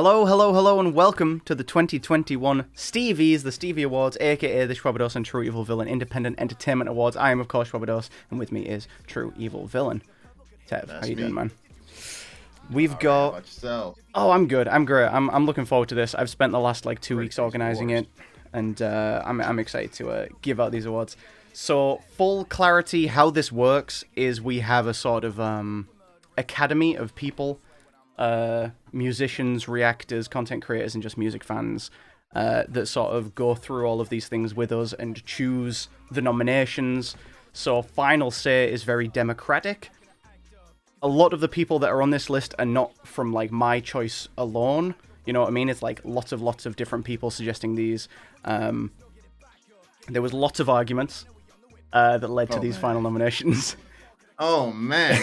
Hello, hello, hello, and welcome to the 2021 Stevies, the Stevie Awards, aka the Shwabados and True Evil Villain Independent Entertainment Awards. I am, of course, Shwabados, and with me is True Evil Villain. Tev, how you doing, man? We've got... How about yourself? Oh, I'm good. I'm great. I'm looking forward to this. I've spent the last, 2 weeks organizing it, and I'm excited to give out these awards. So, full clarity, how this works is we have a sort of academy of people, musicians, reactors, content creators, and just music fans that sort of go through all of these things with us and choose the nominations. So final say is very democratic. A lot of the people that are on this list are not from my choice alone. You know what I mean? It's lots of different people suggesting these. There was lots of arguments that led to these final nominations. Oh, man.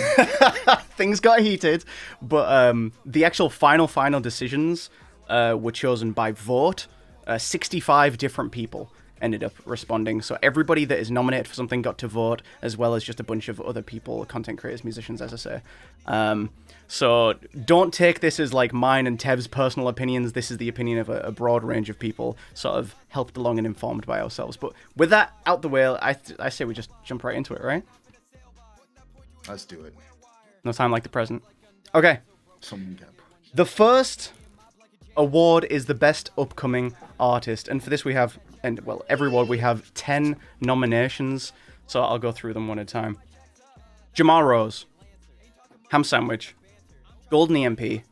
Things got heated, but the actual final decisions were chosen by vote. 65 different people ended up responding. So everybody that is nominated for something got to vote, as well as just a bunch of other people, content creators, musicians, as I say. So don't take this as mine and Tev's personal opinions. This is the opinion of a broad range of people, sort of helped along and informed by ourselves. But with that out the way, I say we just jump right into it, right? Let's do it. No time like the present. Okay. The first award is the best upcoming artist. And for this we have, every award we have 10 nominations. So I'll go through them one at a time. Jamal Rose, Ham Sandwich, Golden EMP,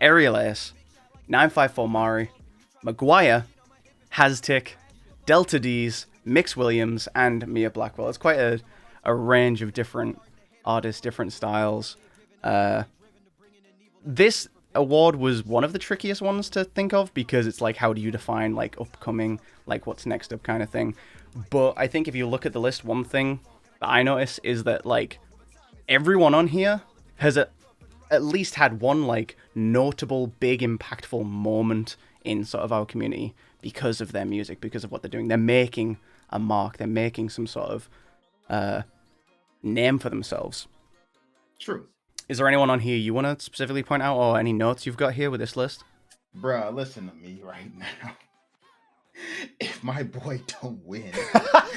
Aerial Ace, 954 Mari, Maguire, Haztic, Delta D's, Mix Williams, and Mia Blackwell. It's quite a range of different artists, different styles. This award was one of the trickiest ones to think of because it's how do you define upcoming, what's next up kind of thing. But I think if you look at the list, one thing that I notice is that everyone on here has at least had one notable, big, impactful moment in sort of our community because of their music, because of what they're doing. They're making a mark. They're making some sort of name for themselves. True. Is there anyone on here you want to specifically point out, or any notes you've got here with this list? Bruh, listen to me right now. If my boy don't win,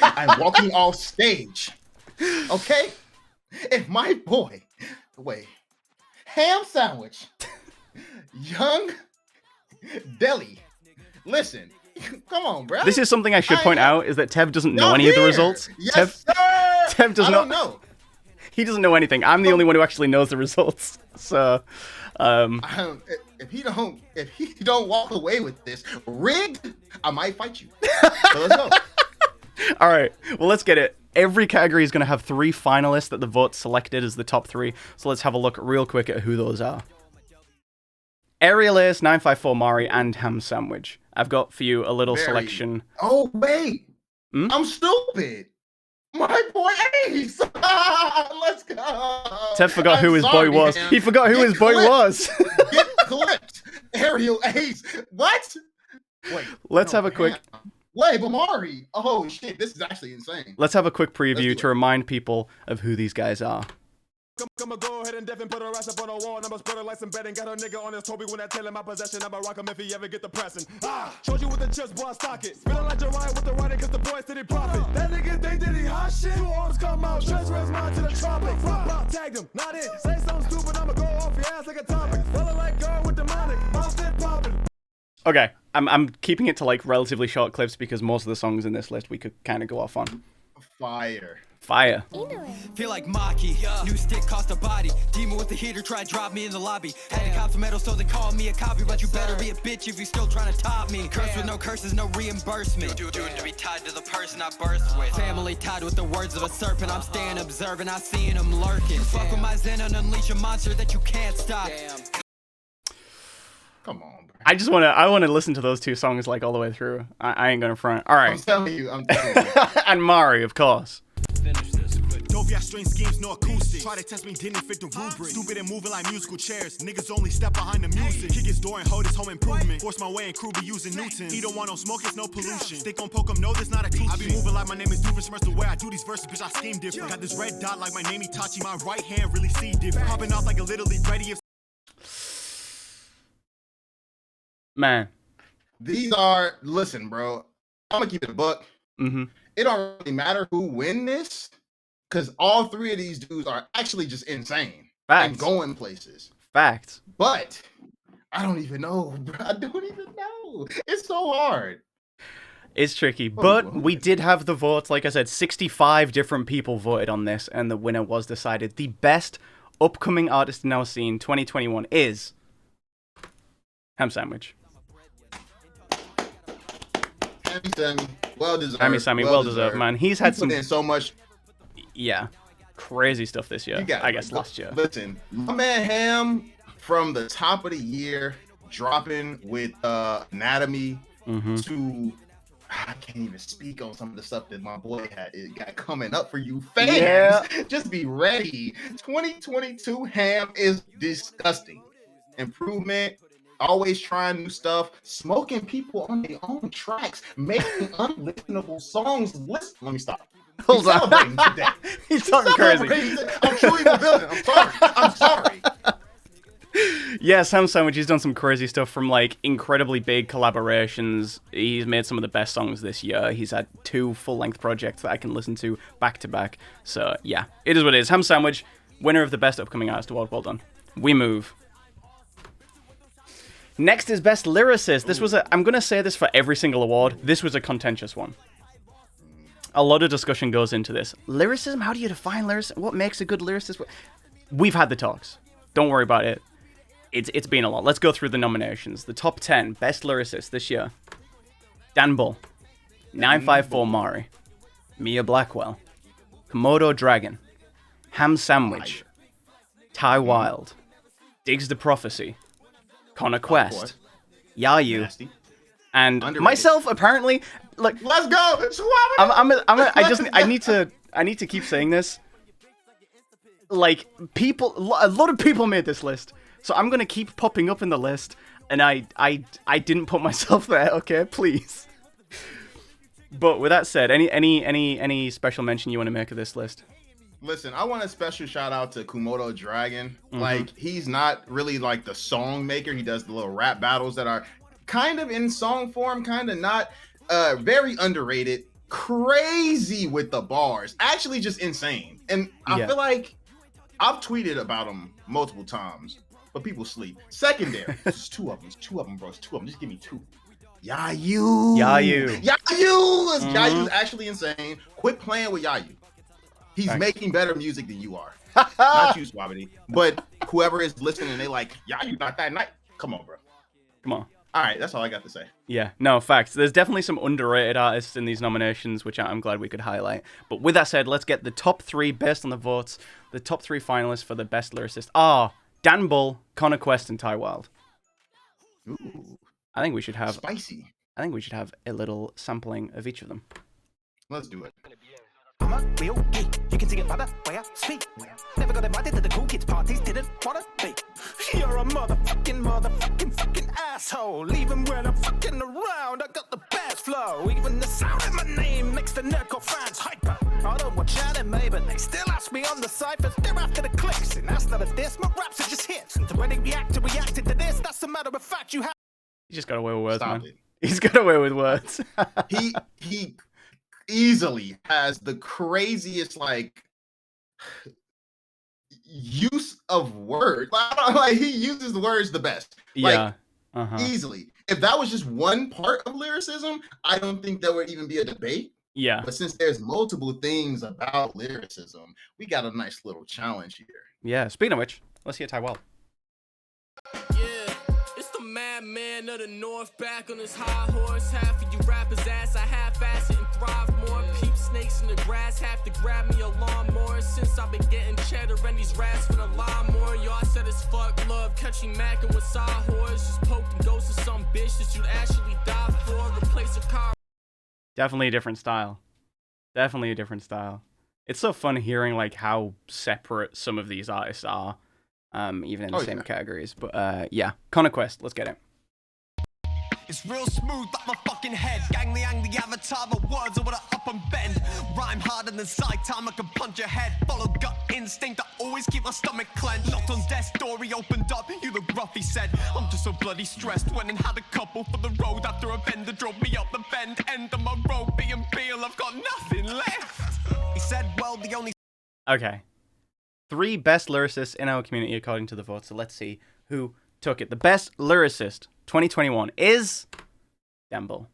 I'm walking off stage. Okay? If my boy, Ham Sandwich, Young Deli, listen, come on, bro. This is something I should point out, is that Tev doesn't know any of the results. Yes, Tev does not know. He doesn't know anything. I'm the only one who actually knows the results. So, if he don't walk away with this rigged, I might fight you. So let's go. All right. Well, let's get it. Every category is going to have 3 finalists that the vote selected as the top 3. So let's have a look real quick at who those are. Aerial Ace, 954 Mari, and Ham Sandwich. I've got for you a little selection. Oh, wait. I'm stupid. My boy Ace! Let's go! Tev forgot who his boy was. He forgot who his boy was. Get clipped! Aerial Ace! What? Wait. Let's have a quick... Wait, but Mari! Oh, shit, this is actually insane. Let's have a quick preview to remind people of who these guys are. Come go ahead and put her ass up on the wall. I'ma spread her like some betting. Got her nigga on his Toby when I tell him my possession. I'ma rock him if he ever get the pressing. Showed you with the chips, boy, stock it. Spinning like Jiraiya with the riding, cause the boys did he profit. That nigga think that he hot shit. 2 arms come out, transfer his mind to the tropics. Rock, tagged him, not it. Say something stupid, I'ma go off your ass like a topic. Feeling like girl with demonic, mouth fit popping. Okay, I'm keeping it to relatively short clips because most of the songs in this list we could kind of go off on. Fire. Feel like Maki, new stick cost a body. Demon with the heater, try to drop me in the lobby. Had to cop some metal, so they call me a copy. But you better be a bitch if you still trying to top me. Curse with no curses, no reimbursement. Due to be tied to the person I birthed with. Family tied with the words of a serpent. I'm staying observant, I seen him lurking. Fuck with my zen and unleash a monster that you can't stop. Come on, bro. I want to listen to those 2 songs all the way through. I ain't gonna front. All right. I'm telling you. And Mari, of course. Finish this quick. Dovia strange schemes, no acoustics. Try to test me, didn't fit the rubric. Stupid and moving like musical chairs. Niggas only step behind the music. Kick his door and hold his home improvement. Force my way and crew be using Newton. He don't want no smoke, it's no pollution. Stick on poke him, no, this not a two. I be moving like my name is Doofus. First the way I do these verses, bitch, I scheme different. Got this red dot like my name Itachi. My right hand really see different. Popping off like a little league ready if Man. Listen, bro. I'm gonna keep it a buck. Mm-hmm. It don't really matter who win this, because all three of these dudes are actually just insane and going places. Facts. But I don't even know, bro. I don't even know. It's so hard. It's tricky, but we did have the votes. Like I said, 65 different people voted on this, and the winner was decided. The best upcoming artist in our scene 2021 is Ham Sandwich. Hammy Sammy, well deserved. Hammy Sammy, well deserved, man. He's had some in so much. Yeah, crazy stuff this year. I guess last year. Listen, my man Ham from the top of the year dropping with Anatomy to I can't even speak on some of the stuff that my boy got coming up for you fans. Yeah. Just be ready. 2022 Ham is disgusting. Improvement. Always trying new stuff, smoking people on their own tracks, making unlistenable songs. Listen, let me stop. Hold on. Today. He's talking crazy. I'm chewing the building. I'm sorry. Yes, Ham Sandwich, he's done some crazy stuff from, like, incredibly big collaborations. He's made some of the best songs this year. He's had 2 full-length projects that I can listen to back-to-back. So, yeah, it is what it is. Ham Sandwich, winner of the Best Upcoming Artist Award. Well done. We move. Next is Best Lyricist. This was I'm going to say this for every single award. This was a contentious one. A lot of discussion goes into this. Lyricism? How do you define lyricism? What makes a good lyricist? We've had the talks. Don't worry about it. It's been a lot. Let's go through the nominations. The top 10 Best Lyricists this year. Dan Bull. 954 Mari. Mia Blackwell. Komodo Dragon. Ham Sandwich. Ty Wilde. Diggs the Prophecy. Connor Quest. Yayu. And myself, apparently. Like, let's go! I need to keep saying this. Like, a lot of people made this list. So I'm gonna keep popping up in the list, and I didn't put myself there. Okay, please. But with that said, any special mention you want to make of this list? Listen, I want a special shout out to Komodo Dragon. Like, he's not really like the song maker. He does the little rap battles that are kind of in song form, kind of not. Very underrated. Crazy with the bars. Actually, just insane. And I feel like I've tweeted about him multiple times. But people sleep. Secondary. It's 2 of them. It's 2 of them, bro. It's 2 of them. Just give me 2. Yayu. Yayu's actually insane. Quit playing with Yayu. He's making better music than you are. Not you, Shwabados. But whoever is listening, they like, Yayu not that night. Come on, bro. Come on. All right, that's all I got to say. Yeah, no, facts. There's definitely some underrated artists in these nominations, which I'm glad we could highlight. But with that said, let's get the top 3 based on the votes. The top 3 finalists for the Best Lyricist are Dan Bull, Connor Quest, and Ty Wilde. Ooh. I think we should have... Spicy. I think we should have a little sampling of each of them. Let's do it. I'm a real geek. You can see it by the way I speak. Never got invited to the cool kids parties, didn't wanna be. You're a fucking asshole. Even when I'm fucking around, I got the best flow. Even the sound of my name makes the nerdcore fans hyper. I don't watch anime, but they still ask me on the Cyphers. They're after the clicks, and that's not a diss. My raps are just hits. And to any reactor reacted to this, that's a matter of fact. You have. He just got away with words, Stop man. it. He's got away with words. He easily has the craziest like use of words. Like he uses the words the best. Yeah. Easily. If that was just one part of lyricism, I don't think there would even be a debate. Yeah. But since there's multiple things about lyricism, we got a nice little challenge here. Yeah. Speaking of which, let's hear Ty Wilde. Yeah, it's the madman of the north, back on his high horse. Half of you rappers ass, I half-ass it and thrive more. Peep snakes in the grass, have to grab me a lawnmower. Since I've been getting cheddar and these rats for the lawnmower. Y'all said it's fuck love, catching mackin' with side whores. Just poking ghosts of some bitch that you'd actually die for. Replace a car. Definitely a different style. Definitely a different style. It's so fun hearing like how separate some of these artists are, even in the same categories. But yeah, Connor Quest, let's get it. It's real smooth like my fucking head. Gang the avatar, my words are what I up and bend. Rhyme harder than side time, I can punch your head. Follow gut instinct, I always keep my stomach clenched. Knocked on death's door, he opened up, you look rough, he said. I'm just so bloody stressed. Went and had a couple for the road after a bender drove me up the bend. End of my road, being Beal, I've got nothing left. He said, well, the only... Okay. 3 best lyricists in our community according to the vote, so let's see who took it. The best lyricist 2021 is Dambull.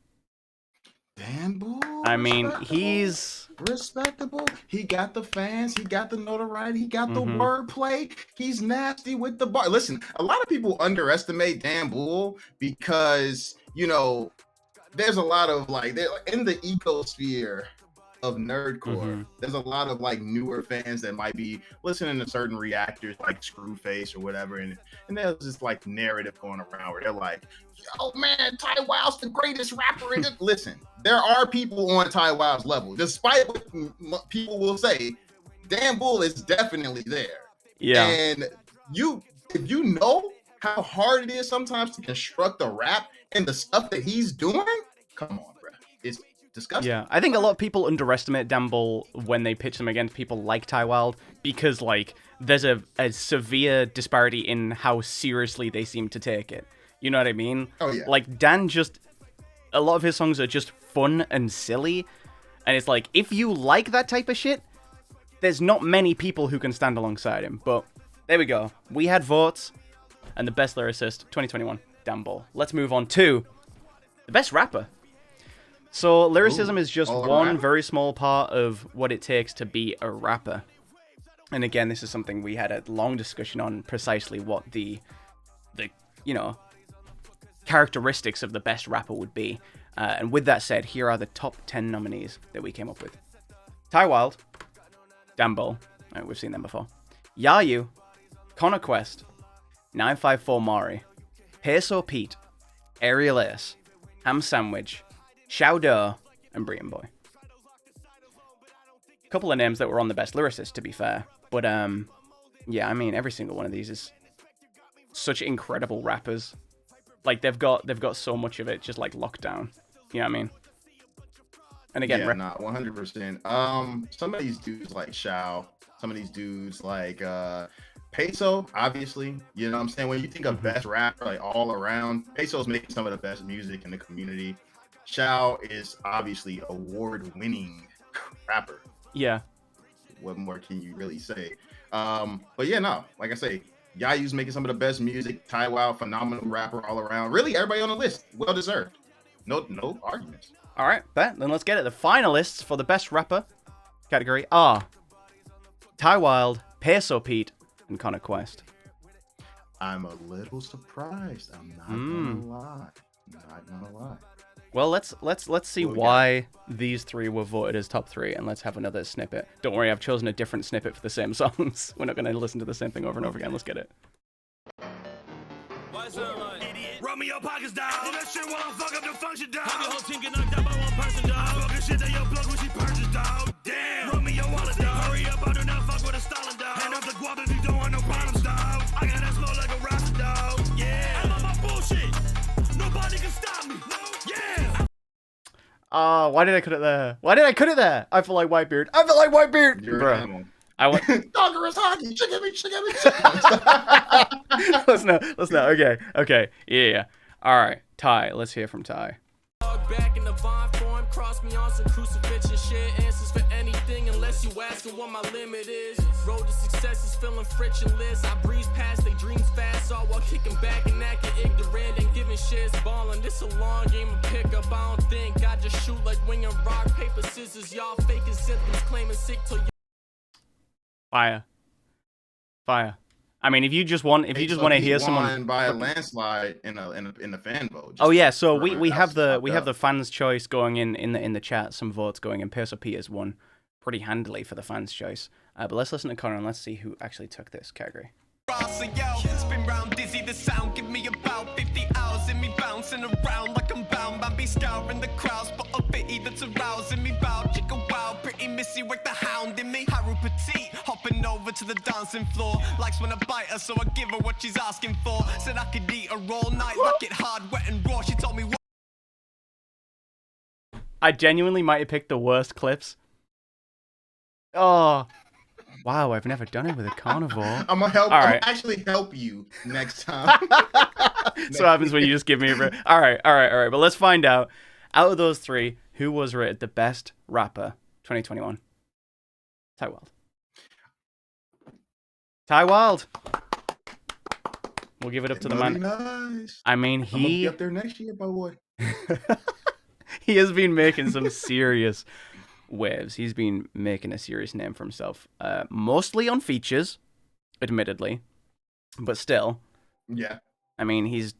Dambull. I mean, he's respectable. He got the fans. He got the notoriety. He got the wordplay. He's nasty with the bar. Listen, a lot of people underestimate Dambull because, you know, there's a lot of like in the ecosphere of nerdcore, there's a lot of like newer fans that might be listening to certain reactors like Screwface or whatever, and there's this like narrative going around where they're like, yo man, Ty Wild's the greatest rapper in it. Listen, there are people on Ty Wild's level, despite what people will say. Dambull is definitely there. Yeah, and if you know how hard it is sometimes to construct a rap and the stuff that he's doing, come on, bro, it's disgusting. Yeah, I think a lot of people underestimate Dambull when they pitch them against people like Ty Wild because, like, there's a severe disparity in how seriously they seem to take it. You know what I mean? Oh, yeah. Like, Dan just... A lot of his songs are just fun and silly, and it's like, if you like that type of shit, there's not many people who can stand alongside him. But there we go. We had votes, and the best lyricist, 2021, Dambull. Let's move on to the best rapper. So, lyricism is just one very small part of what it takes to be a rapper. And again, this is something we had a long discussion on, precisely what the you know, characteristics of the best rapper would be. And with that said, here are the top 10 nominees that we came up with. Ty Wild, Dambull, we've seen them before, Yayu, Connor Quest, 954 Mari, Peso Pete, Aerial Ace, Ham Sandwich, Shwabados, and Brian Boy. A couple of names that were on the best lyricist, to be fair. But, yeah, I mean, every single one of these is such incredible rappers. Like, they've got so much of it just, like, locked down. You know what I mean? And again... Yeah, 100%. Some of these dudes like Shao, some of these dudes like Peso, obviously. You know what I'm saying? When you think of best rapper, like, all around, Peso's making some of the best music in the community. Shao is obviously award-winning rapper. Yeah. What more can you really say? But yeah, no, like I say, Yayu's making some of the best music. Ty Wild, phenomenal rapper all around. Really, everybody on the list, well deserved. No arguments. All right, bet. Then let's get it. The finalists for the best rapper category are Ty Wild, Peso Pete, and Connor Quest. I'm a little surprised. I'm not gonna lie. Not gonna lie. Well, let's see why these 3 were voted as top 3, and let's have another snippet. Don't worry, I've chosen a different snippet for the same songs. We're not going to listen to the same thing over and over again. Let's get it. Run me your pockets down. Do that shit while I'm fuck up the function down. Your whole team get knocked out by one person down. I'm fucking shit that your plug when she purchased down. Damn. Run me your wallet down. Hurry up, I do not fuck with a Stalin down. Hand off the guap if you don't want no problems down. I got that slow like a rasta down. Yeah. I'm on my bullshit. Nobody can stop me. Yeah. Why did I cut it there? Why did I cut it there? I feel like Whitebeard. I feel like Whitebeard. Bro. I want Doggerous hockey. Chicken me. Let's know. Okay. Yeah. All right, Ty. Let's hear from Ty. Back in the bond form, cross me on some crucifixion shit. Answers for anything unless you asking what my limit is. Road to success is feeling frictionless. I breeze past they dreams fast, all while kicking back and acting ignorant and giving shits balling. This a long game of pickup. I don't think I just shoot like wing and rock, paper, scissors. Y'all faking symptoms, claiming sick till you. Fire. I mean, if you just want to hear someone by a landslide in the fan vote. Oh yeah, so we have the fans' choice going in the chat. Some votes going in. Peso P has won pretty handily for the fans' choice. But let's listen to Connor and let's see who actually took this category. Spin round dizzy, the sound give me about 50 hours in me bouncing around like I'm bound. I be scouring the crowds, but a pity that's arousing me. Bow, chicka wow, pretty missy, work the hound in me. Haru petite, hopping over to the dancing floor. Likes when I bite her, so I give her what she's asking for. Said I could eat her all night, like it hard, wet and raw. She told me. I genuinely might have picked the worst clips. Oh, wow, I've never done it with a carnivore. I'm gonna help. All I'm right. gonna actually help you next time. So what happens when you just give me a... All right. But let's find out. Out of those three, who was rated the best rapper 2021? Ty Wild. Ty Wild. We'll give it up to the man. Nice. I mean, I'm gonna be up there next year, boy. He has been making some serious waves. He's been making a serious name for himself. Mostly on features, admittedly. But still. Yeah. I mean, he's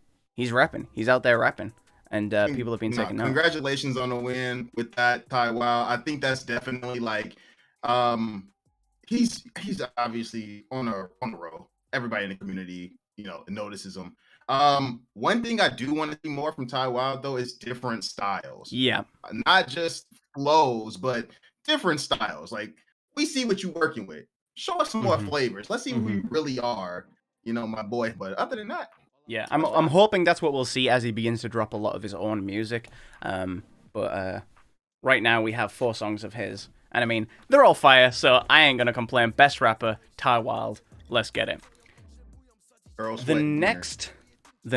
rapping. He's out there rapping. And people have been taking note. Congratulations on the win with that, Ty. Wow. I think that's definitely like he's obviously on a roll. Everybody in the community, notices him. One thing I do want to see more from Ty Wild though is different styles. Yeah. Not just flows, but different styles. Like we see what you're working with. Show us some more flavors. Let's see who you really are, my boy. But other than that, yeah, I'm hoping that's what we'll see as he begins to drop a lot of his own music. But right now we have 4 songs of his, and I mean they're all fire, so I ain't gonna complain. Best rapper, Ty Wild. Let's get it. The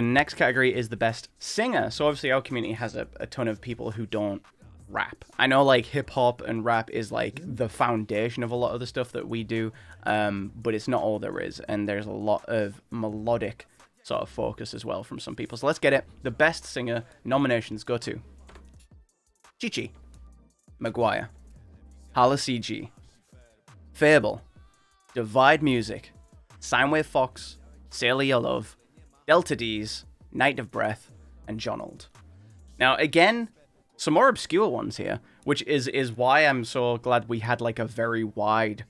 next category is the best singer. So obviously our community has a ton of people who don't rap. I know like hip hop and rap is like the foundation of a lot of the stuff that we do, but it's not all there is, and there's a lot of melodic sort of focus as well from some people. So let's get it. The best singer nominations go to Chi-Chi, Maguire, Hala CG, Fable, Divide Music, Soundwave Fox, Sailor Your Love, Delta D's, Night of Breath, and Jonald. Now, again, some more obscure ones here, which is why I'm so glad we had like a very wide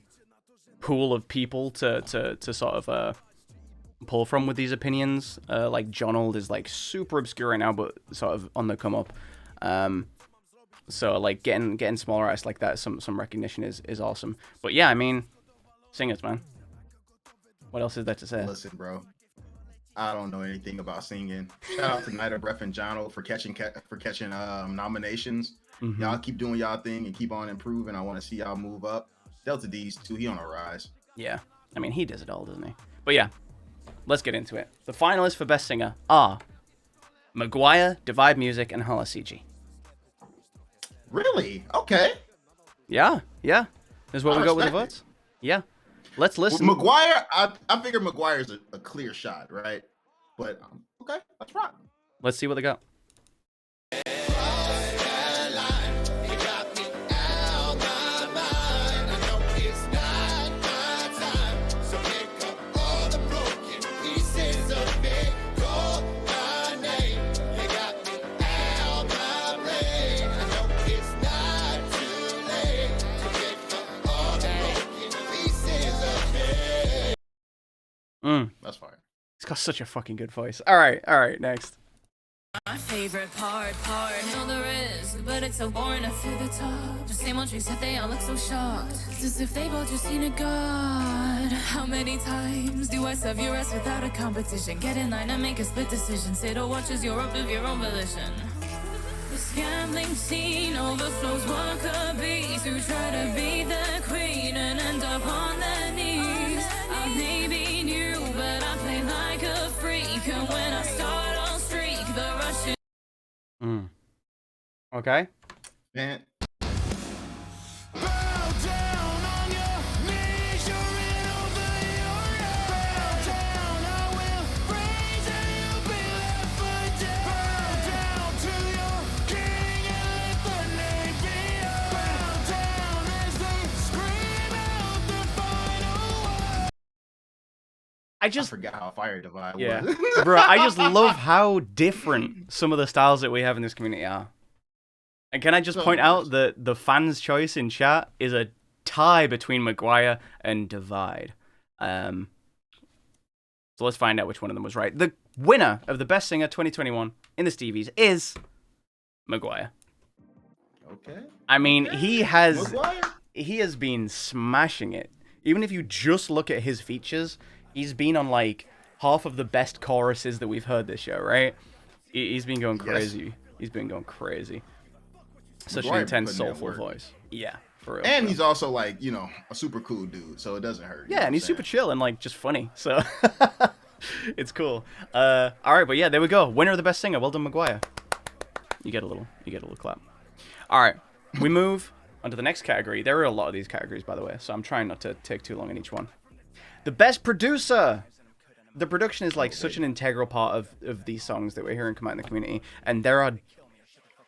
pool of people to sort of pull from with these opinions. Like Jonald is like super obscure right now, but sort of on the come up. So like getting smaller artists like that, some recognition is awesome. But yeah, I mean, singers, man. What else is there to say? Listen, bro. I don't know anything about singing. Shout out to Night of Breath and Jono for catching nominations. Y'all keep doing y'all thing and keep on improving. I want to see y'all move up. Delta D's too. He on a rise. Yeah, I mean he does it all, doesn't he? But yeah, let's get into it. The finalists for best singer are Maguire, Divide Music, and Hala CG. Really? Okay. Yeah. This is what we got with the votes. Yeah. Let's listen. With Maguire, I figure Maguire's a clear shot, right? But okay, let's rock. Let's see what they got. That's fire. He's got such a fucking good voice. All right, next. My favorite part, know the risk, but it's so boring. I feel the top. The same old tricks that they all look so shocked. It's as if they've all just seen a god. How many times do I serve your ass without a competition? Get in line and make a split decision. Say to watch as you're up of your own volition. This gambling scene overflows wannabes who try to be the queen and end up on their knees. I may be new, but I play like a freak, and when I start on streak, the rush is... Okay. Man. I forgot how fire Divide was. Bro, I just love how different some of the styles that we have in this community are. And can I just point out that the fans' choice in chat is a tie between Maguire and Divide. So let's find out which one of them was right. The winner of the Best Singer 2021 in the Stevies is Maguire. Okay. I mean, he has been smashing it. Even if you just look at his features, he's been on like half of the best choruses that we've heard this year, right? He's been going crazy. He's been going crazy. Such an McGuire be intense, putting in soulful work. voice. Yeah, for real. And for he's real. also like, you know, a super cool dude, so it doesn't hurt. Yeah, and he's super chill and like just funny. So it's cool. All right, but yeah, there we go. Winner of the best singer. Well done, McGuire. You get a little clap. All right, we move on to the next category. There are a lot of these categories, by the way, so I'm trying not to take too long in each one. The best producer. The production is like such an integral part of these songs that we're hearing come out in the community, and there are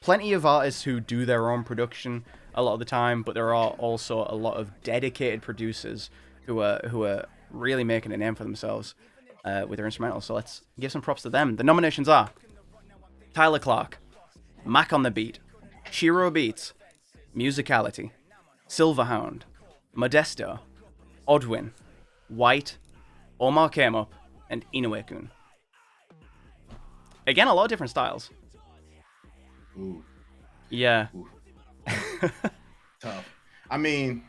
plenty of artists who do their own production a lot of the time, but there are also a lot of dedicated producers who are really making a name for themselves with their instrumentals. So let's give some props to them. The nominations are Tyler Clark, Mac on the Beat, Shiro Beats, Musicality, Silverhound, Modesto, Odwin, White, Omar Came Up, and Inoue-kun. Again, a lot of different styles. Ooh. Yeah. Ooh. Tough. I mean,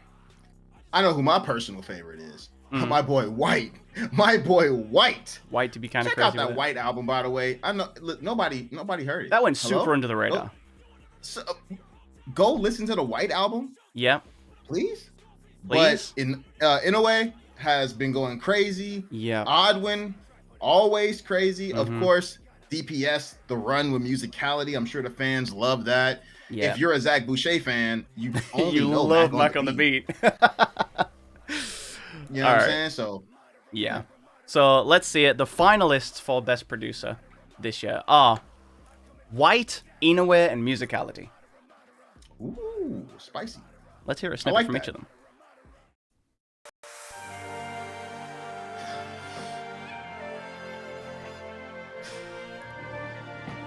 I know who my personal favorite is. My boy White. My boy White. White to be kind of Check crazy. out that with it. White album, by the way. I know nobody heard it. That went Hello? super under the radar. So, go listen to the White album, Yeah. please. Please? But in Inoue has been going crazy. Yeah. Odwin, always crazy. Mhm. Of course, DPS, the run with Musicality. I'm sure the fans love that. Yeah. If you're a Zach Boucher fan, you only You know love Mac on the Beat. You know what I'm Alright. saying? So Yeah. So let's see it. The finalists for Best Producer this year are White, Inoue, and Musicality. ooh, spicy. Let's hear a snippet like from that. each of them.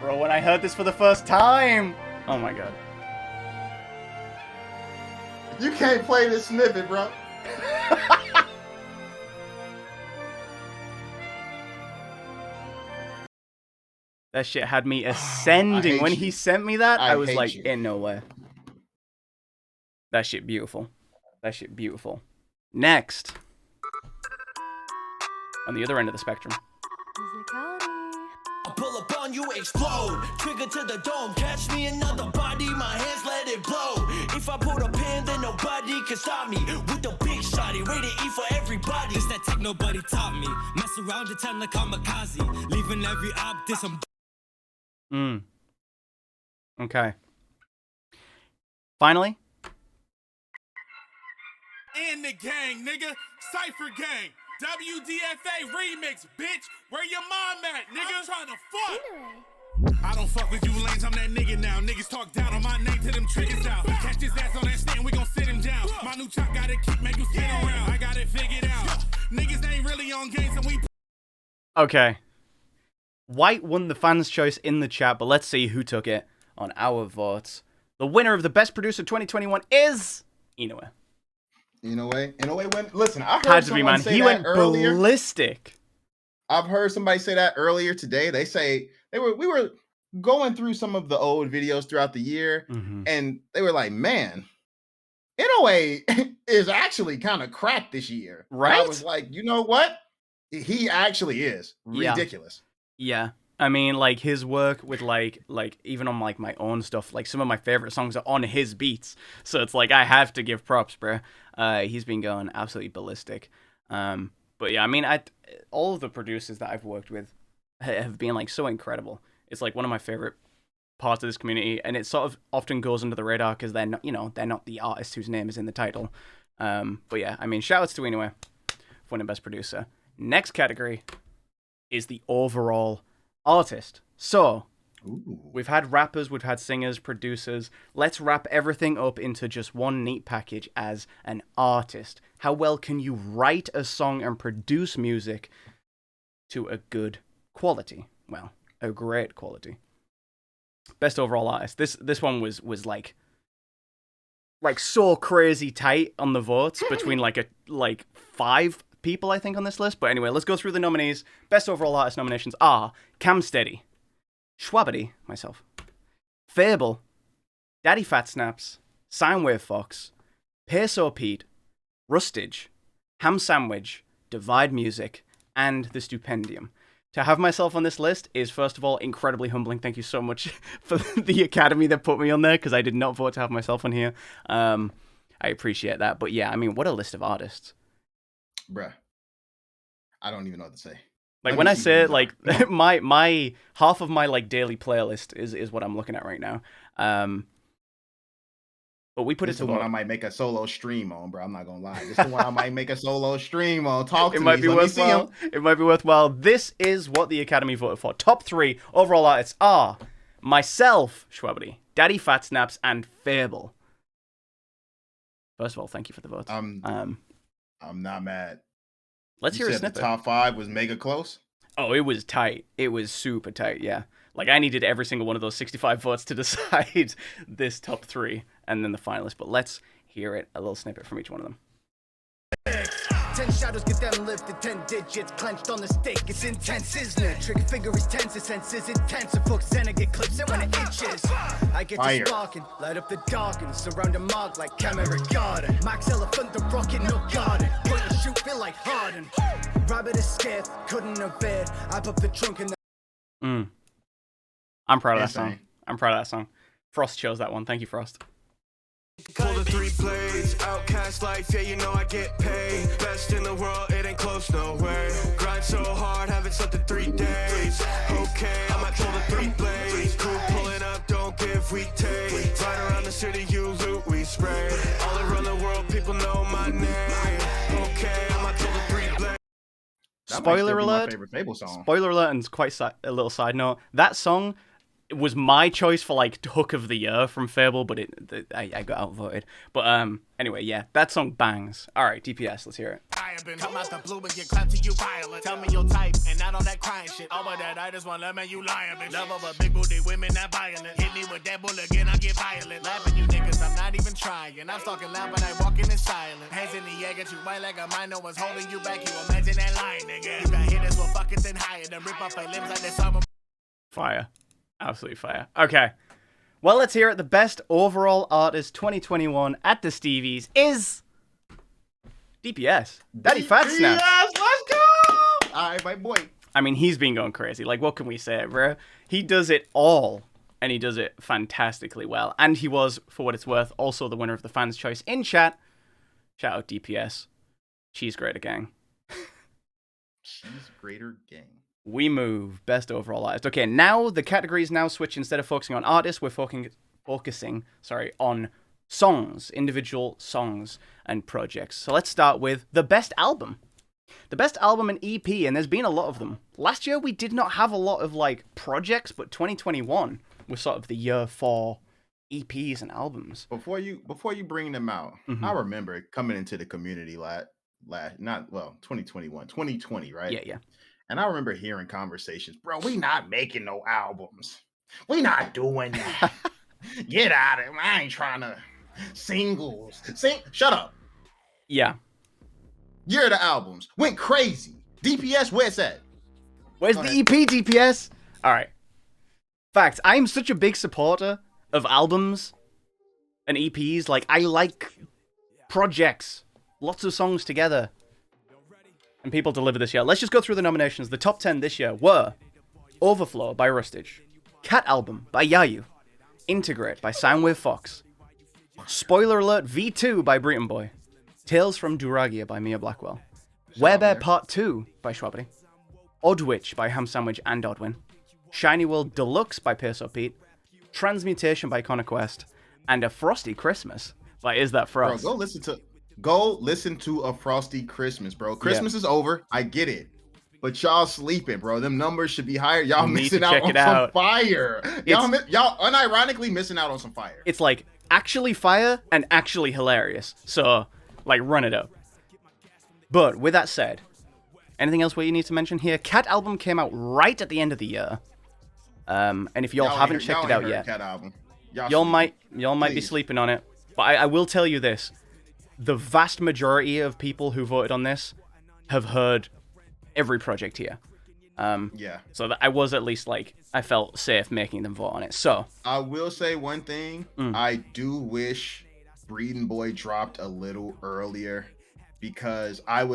Bro, when I heard this for the first time! Oh my god. You can't play this snippet, bro. That shit had me ascending. hate When you. he sent me that, I was hate like, you. in no way. That shit beautiful. That shit beautiful. Next. On the other end of the spectrum. I pull up on you, explode. Trigger to the dome, catch me another body, my hands let it blow. If I put a pin, then nobody can stop me. With the big shotty, rated E for everybody. This that tech nobody taught me. Mess around and time like kamikaze. Leaving every op, this I'm Okay. Finally. In the gang, nigga. Cypher gang. WDFA remix, bitch. Where your mom at, nigga? I'm trying to fuck. I don't fuck with you lanes, I'm that nigga now. Niggas talk down on my name till them triggers out. Catch his ass on that stand, we gon' sit him down. My new chop gotta keep make you spin around. I got it figured out. Niggas ain't really on games and we Okay. White won the fans' choice in the chat, but let's see who took it on our votes. The winner of the Best Producer 2021 is Inoue. Inoue went. Listen, I heard Had to be, someone man. say He that went earlier. ballistic. I've heard somebody say that earlier today. They say we were going through some of the old videos throughout the year, and they were like, "Man, Inoue is actually kind of crap this year." Right? I was like, you know what? He actually is Yeah. ridiculous. Yeah. I mean, like, his work with, like even on, like, my own stuff, like, some of my favorite songs are on his beats. So it's like, I have to give props, bro. He's been going absolutely ballistic. But yeah, I mean, all of the producers that I've worked with have been, like, so incredible. It's, like, one of my favorite parts of this community, and it sort of often goes under the radar because they're not, they're not the artist whose name is in the title. But yeah, I mean, shout-outs to Inoue for winning Best Producer. Next category is the overall artist. So, we've had rappers, we've had singers, producers. Let's wrap everything up into just one neat package as an artist. How well can you write a song and produce music to a good quality? Well, a great quality. Best overall artist. This one was like so crazy tight on the votes between like 5 people, I think, on this list. But anyway, let's go through the nominees. Best overall artist nominations are Cam Steady, Shwabados, myself, Fable, Daddy Fat Snaps, Sinewave Fox, Peso Pete, Rustage, Ham Sandwich, Divide Music, and The Stupendium. To have myself on this list is, first of all, incredibly humbling. Thank you so much for the Academy that put me on there, because I did not vote to have myself on here. I appreciate that. But yeah, I mean, what a list of artists. Bruh. I don't even know what to say. Like, when I say it, like, my half of my, like, daily playlist is what I'm looking at right now. But we put this it to the vote. one I might make a solo stream on, bro. I'm not gonna lie. This is the one I might make a solo stream on. Talk to It me. might be Let me see 'em. worthwhile. It might be worthwhile. This is what the Academy voted for. Top 3 overall artists are myself, Shwabados, Daddy Fat Snaps, and Fable. First of all, thank you for the vote. I'm not mad. Let's You hear a said snippet. the top 5 was mega close. Oh, it was tight. It was super tight, yeah. Like, I needed every single one of those 65 votes to decide this top 3 and then the finalists. But let's hear it, a little snippet from each one of them. 10 shadows get them lifted, 10 digits clenched on the stake. It's intense, isn't it? Trigger finger is tense, the sense is intense. A fuck then I get clips and when it itches, I get Fire. to sparking, light up the dark and surround a mark like camera garden. Max elephant, the rocket, no garden. Point and shoot, feel like Harden. Rabbit is scared, couldn't evade. I pop the trunk and I'm proud of that Insane. song. I'm proud of that song. Frost chose that one. Thank you, Frost. Pull the 3 blades, outcast life, yeah, you know I get paid. Best in the world, it ain't close, no way. Grind so hard, haven't slept in 3 days. Okay, I might pull the 3 blades. Crew pulling up, don't give, we take. Ride around the city, you loot, we spray. All around the world, people know my name. Okay, I might pull the 3 blades. That might still Spoiler be my alert. favorite Fable song. Spoiler alert, and quite a little side note. That song was my choice for, like, hook of the year from Fable, but I got outvoted. But anyway, yeah, that song bangs. All right, DPS, let's hear it. come out the blue and get clapped to you violent. Tell me your type and not all that crying shit. All of that I just want love, man, you lying, bitch. Love of a big booty women that violent. Hit me with that bull again, I get violent. Laughing you niggas, I'm not even trying. I'm talking loud, but I walking in silence. Hands in the air, get you white like a mine. No one's holding you back. You imagine that line, nigga. You got hit as well, fucking then higher. Then rip off my limbs like this armor. Fire. Absolutely fire. Okay. Well, let's hear it. The best overall artist 2021 at the Stevies is DPS. Daddy Fat Snaps. Yes, let's go! All right, my boy. I mean, he's been going crazy. Like, what can we say, bro? He does it all, and he does it fantastically well. And he was, for what it's worth, also the winner of the fans' choice in chat. Shout out DPS. Cheese grater gang. Cheese grater gang. We move. Best overall artist. Okay, now the categories now switch. Instead of focusing on artists, we're focusing on songs, individual songs and projects. So let's start with the best album. The best album and EP, and there's been a lot of them. Last year we did not have a lot of like projects, but 2021 was sort of the year for EPs and albums. Before you bring them out, I remember coming into the community 2020, right? Yeah. And I remember hearing conversations, bro, we not making no albums. We not doing that. Get out of it. I ain't trying to singles. Shut up. Yeah. Year of the albums. Went crazy. DPS, where's that? Where's the EP, DPS? All right. Facts. I'm such a big supporter of albums and EPs. Like, I like projects. Lots of songs together. And people deliver this year. Let's just go through the nominations. The top 10 this year were Overflow by Rustage, Cat Album by Yayu, Integrate by Soundwave Fox, Spoiler Alert V2 by Breton Boy, Tales from Duragia by Mia Blackwell, Werebear Part 2 by Shwabados, Oddwitch by Ham Sandwich and Odwin, Shiny World Deluxe by Peso Pete, Transmutation by Connor Quest, and A Frosty Christmas by Is That Frost? Bro, go listen to A Frosty Christmas, bro. Christmas is over. I get it. But y'all sleeping, bro. Them numbers should be higher. Y'all missing out on some fire. Y'all unironically missing out on some fire. It's like actually fire and actually hilarious. So, like, run it up. But with that said, anything else you need to mention here? Cat Album came out right at the end of the year. And if y'all haven't checked it out yet, Cat Album. y'all might be sleeping on it. But I will tell you this. The vast majority of people who voted on this have heard every project here. Yeah. So that I was at least like, I felt safe making them vote on it. So I will say one thing. I do wish Breeden Boy dropped a little earlier because I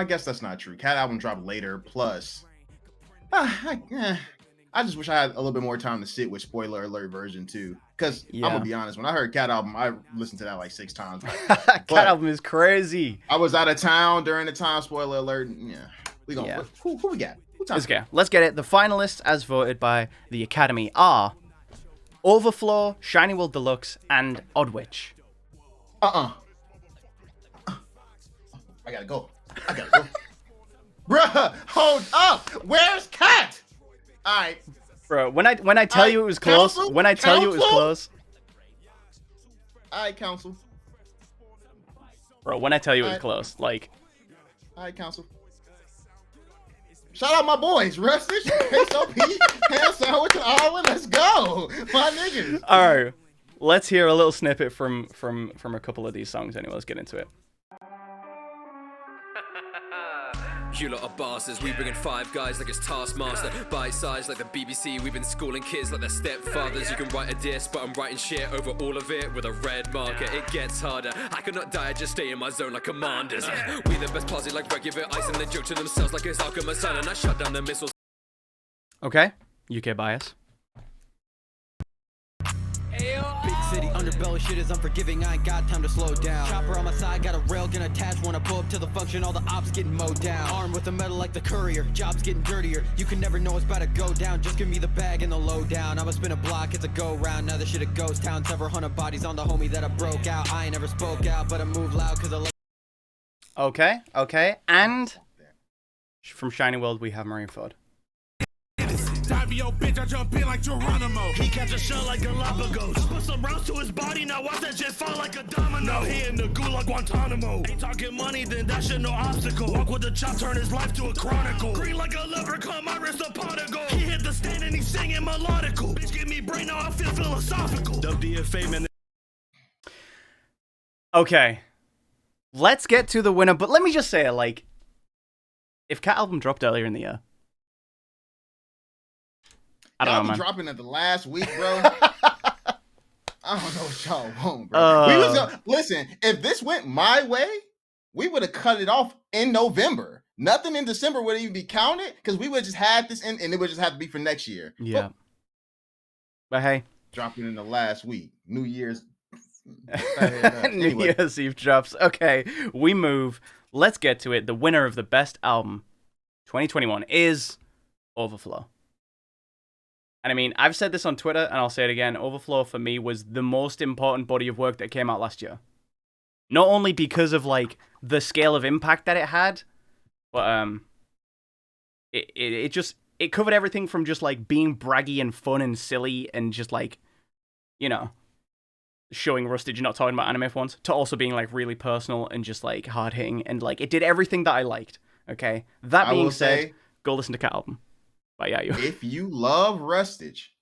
guess that's not true. Cat Album dropped later. Plus, I just wish I had a little bit more time to sit with Spoiler Alert version 2. Because I'm gonna be honest, when I heard Cat album, I listened to that like 6 times. Cat album is crazy. I was out of town during the time. Spoiler alert. Yeah, we gonna who we got? Let's get it. The finalists, as voted by the Academy, are Overflow, Shiny World Deluxe, and Oddwitch. I gotta go. Bruh, hold up. Where's Cat? All right. Bro, when I tell you it was close, counsel? when I tell you it was close. All right, counsel. Bro, when I tell you it was close, like. All right, counsel. Shout out my boys, Rustic, SOP, Ham Sandwich, and Alwyn. Let's go, my niggas. All right, let's hear a little snippet from a couple of these songs. Anyway, let's get into it. You lot are bastards, we bringing 5 guys like it's Taskmaster. Bite size like the BBC, we've been schooling kids like their stepfathers. You can write a diss, but I'm writing shit over all of it with a red marker. It gets harder, I cannot die, just stay in my zone like commanders. We the best posse like regular ice, and they joke to themselves like it's Arkham Asylum. And I shut down the missiles. Okay, UK bias. Big city underbelly shit is unforgiving. I ain't got time to slow down. Chopper on my side, got a railgun attached. Wanna pull up to the function, all the ops getting mowed down. Armed with the metal like the courier, jobs getting dirtier. You can never know what's about to go down. Just give me the bag and the lowdown. I'ma spin a block, it's a go round. Now this shit a ghost town. Several hundred bodies on the homie that I broke out. I ain't never spoke out, but I move loud cause I like. Okay, and from Shiny World we have Marineford. Dive your bitch, I jump in like Geronimo. He catch a shell like Galapagos. Put some rounds to his body, now watch that shit fall like a domino. He in the gulag Guantanamo. Ain't talking money, then that shit no obstacle. Walk with the chop, turn his life to a chronicle. Green like a leprechaun, my wrist a particle. He hit the stand and he's singing melodical. Bitch, give me brain, now I feel philosophical. WDFA, man. Okay, let's get to the winner, but let me just say it, like, if Cat album dropped earlier in the year, I don't know, man. Dropping at the last week, bro. I don't know what y'all want, bro. Listen, if this went my way, we would have cut it off in November. Nothing in December would even be counted because we would just had this in, and it would just have to be for next year. Yeah. But hey. Dropping in the last week. New Year's. New Year's Eve drops. Okay, we move. Let's get to it. The winner of the best album 2021 is Overflow. And I mean, I've said this on Twitter, and I'll say it again. Overflow, for me, was the most important body of work that came out last year. Not only because of, like, the scale of impact that it had, but, it covered everything from just, like, being braggy and fun and silly and just, like, you know, showing Rustage not talking about anime for once, to also being, like, really personal and just, like, hard-hitting. And, like, it did everything that I liked, okay? That being said, go listen to Cat album. Yeah, if you love Rustage,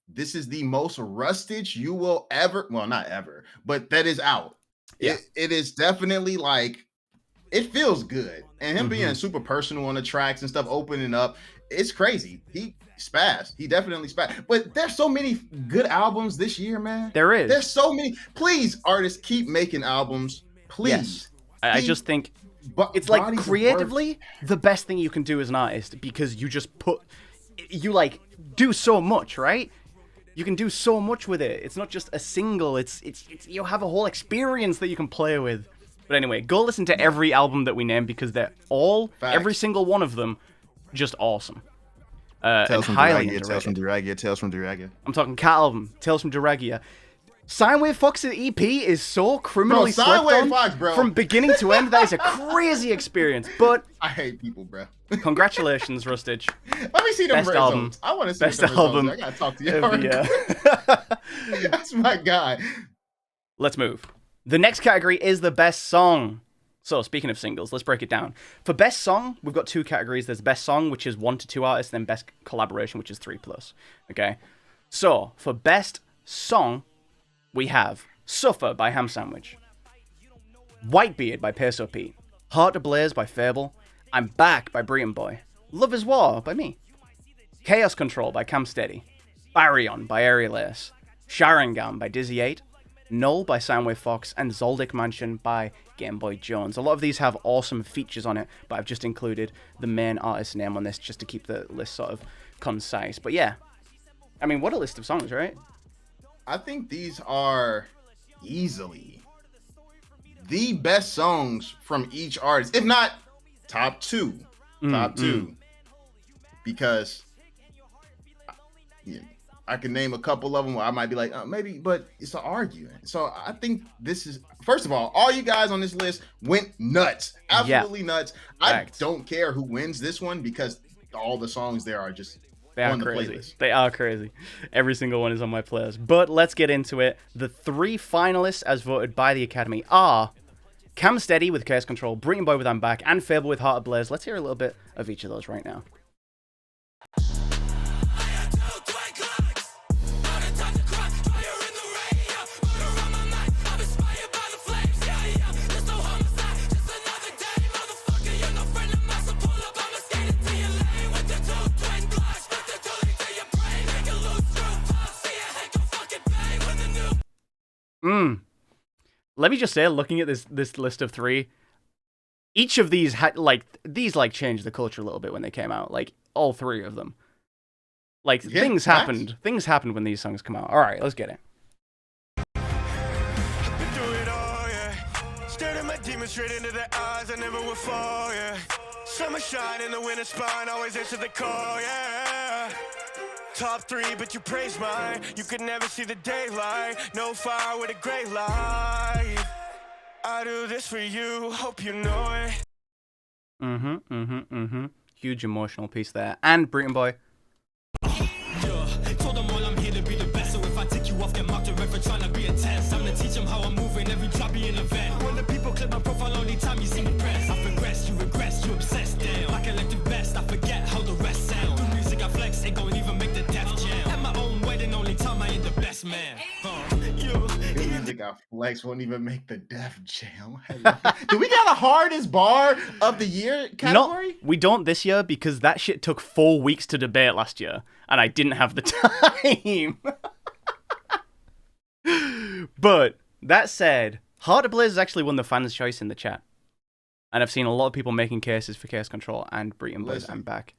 this is the most Rustage you will ever, well, not ever, but that is out. Yeah. It is definitely like, it feels good. And him being super personal on the tracks and stuff, opening up, it's crazy. He spazzed. He definitely spazzed. But there's so many good albums this year, man. There is. There's so many. Please, artists, keep making albums. Please. Yes. I just think it's like creatively the best thing you can do as an artist, because you just you like do so much, right? You can do so much with it. It's not just a single. It's you have a whole experience that you can play with. But anyway, go listen to every album that we named, because they're all, every single one of them, just awesome. Tales from Duragia. I'm talking Cat album, Tales from Duragia. Sine Fox's EP is so criminally slept on Fox, bro. From beginning to end. That is a crazy experience. But I hate people, bro. Congratulations, Rustage. Let me see the results. Album. I want to see the results. I gotta talk to you. Yeah. That's my guy. Let's move. The next category is the best song. So, speaking of singles, let's break it down. For best song, we've got 2 categories. There's best song, which is 1 to 2 artists, then best collaboration, which is 3+. Okay? So, for best song, we have Suffer by Ham Sandwich, Whitebeard by Peso Pete, Heart Ablaze by Fable, I'm Back by Brian Boy, Love is War by me, Chaos Control by Cam Steady, Baryon by Aerial Ace, Sharingan by Dizzy 8, Null by Soundwave Fox, and Zoldyck Mansion by Game Boy Jones. A lot of these have awesome features on it, but I've just included the main artist name on this just to keep the list sort of concise. But yeah, I mean, what a list of songs, right? I think these are easily the best songs from each artist, if not top two. Because I can name a couple of them where I might be like, maybe, but it's an argument. So I think this is, first of all you guys on this list went nuts, absolutely nuts. Fact. I don't care who wins this one because all the songs there are just on the playlist. They are crazy. Every single one is on my playlist. But let's get into it. The 3 finalists as voted by the Academy are Cam Steady with Chaos Control, Breathing Boy with I'm Back, and Fable with Heart Ablaze. Let's hear a little bit of each of those right now. Let me just say, looking at this list of 3, each of these had changed the culture a little bit when they came out. Like all 3 of them. Like things happened. Things happened when these songs come out. All right, let's get it. Stared at my demons straight into their eyes. I never would fall. Yeah. Summer shine in the winter spine. Always answer the call. Yeah. Top 3, but you praise mine. You could never see the daylight. No fire with a gray light. I do this for you. Hope you know it. Huge emotional piece there. And Breathing Boy. Told them all I'm here to be the best. So if I take you off, get marked for trying to be a test. I'm gonna teach them how I'm moving. Every drop be an event. When the people click my profile, only time you see me press. I progress, you regress, you obsessed. Damn, my collective best. I forget how the rest sound. Do music I flex, ain't gonna even make the death jam. At my own wedding, only time I ain't the best man. Music I flex won't even make the Def Jam. Do we got a hardest bar of the year category? No, we don't this year because that shit took 4 weeks to debate last year, and I didn't have the time. But that said, Heart Ablaze has actually won the fans' choice in the chat, and I've seen a lot of people making cases for Chaos Control and Breathing Boy. I'm Back.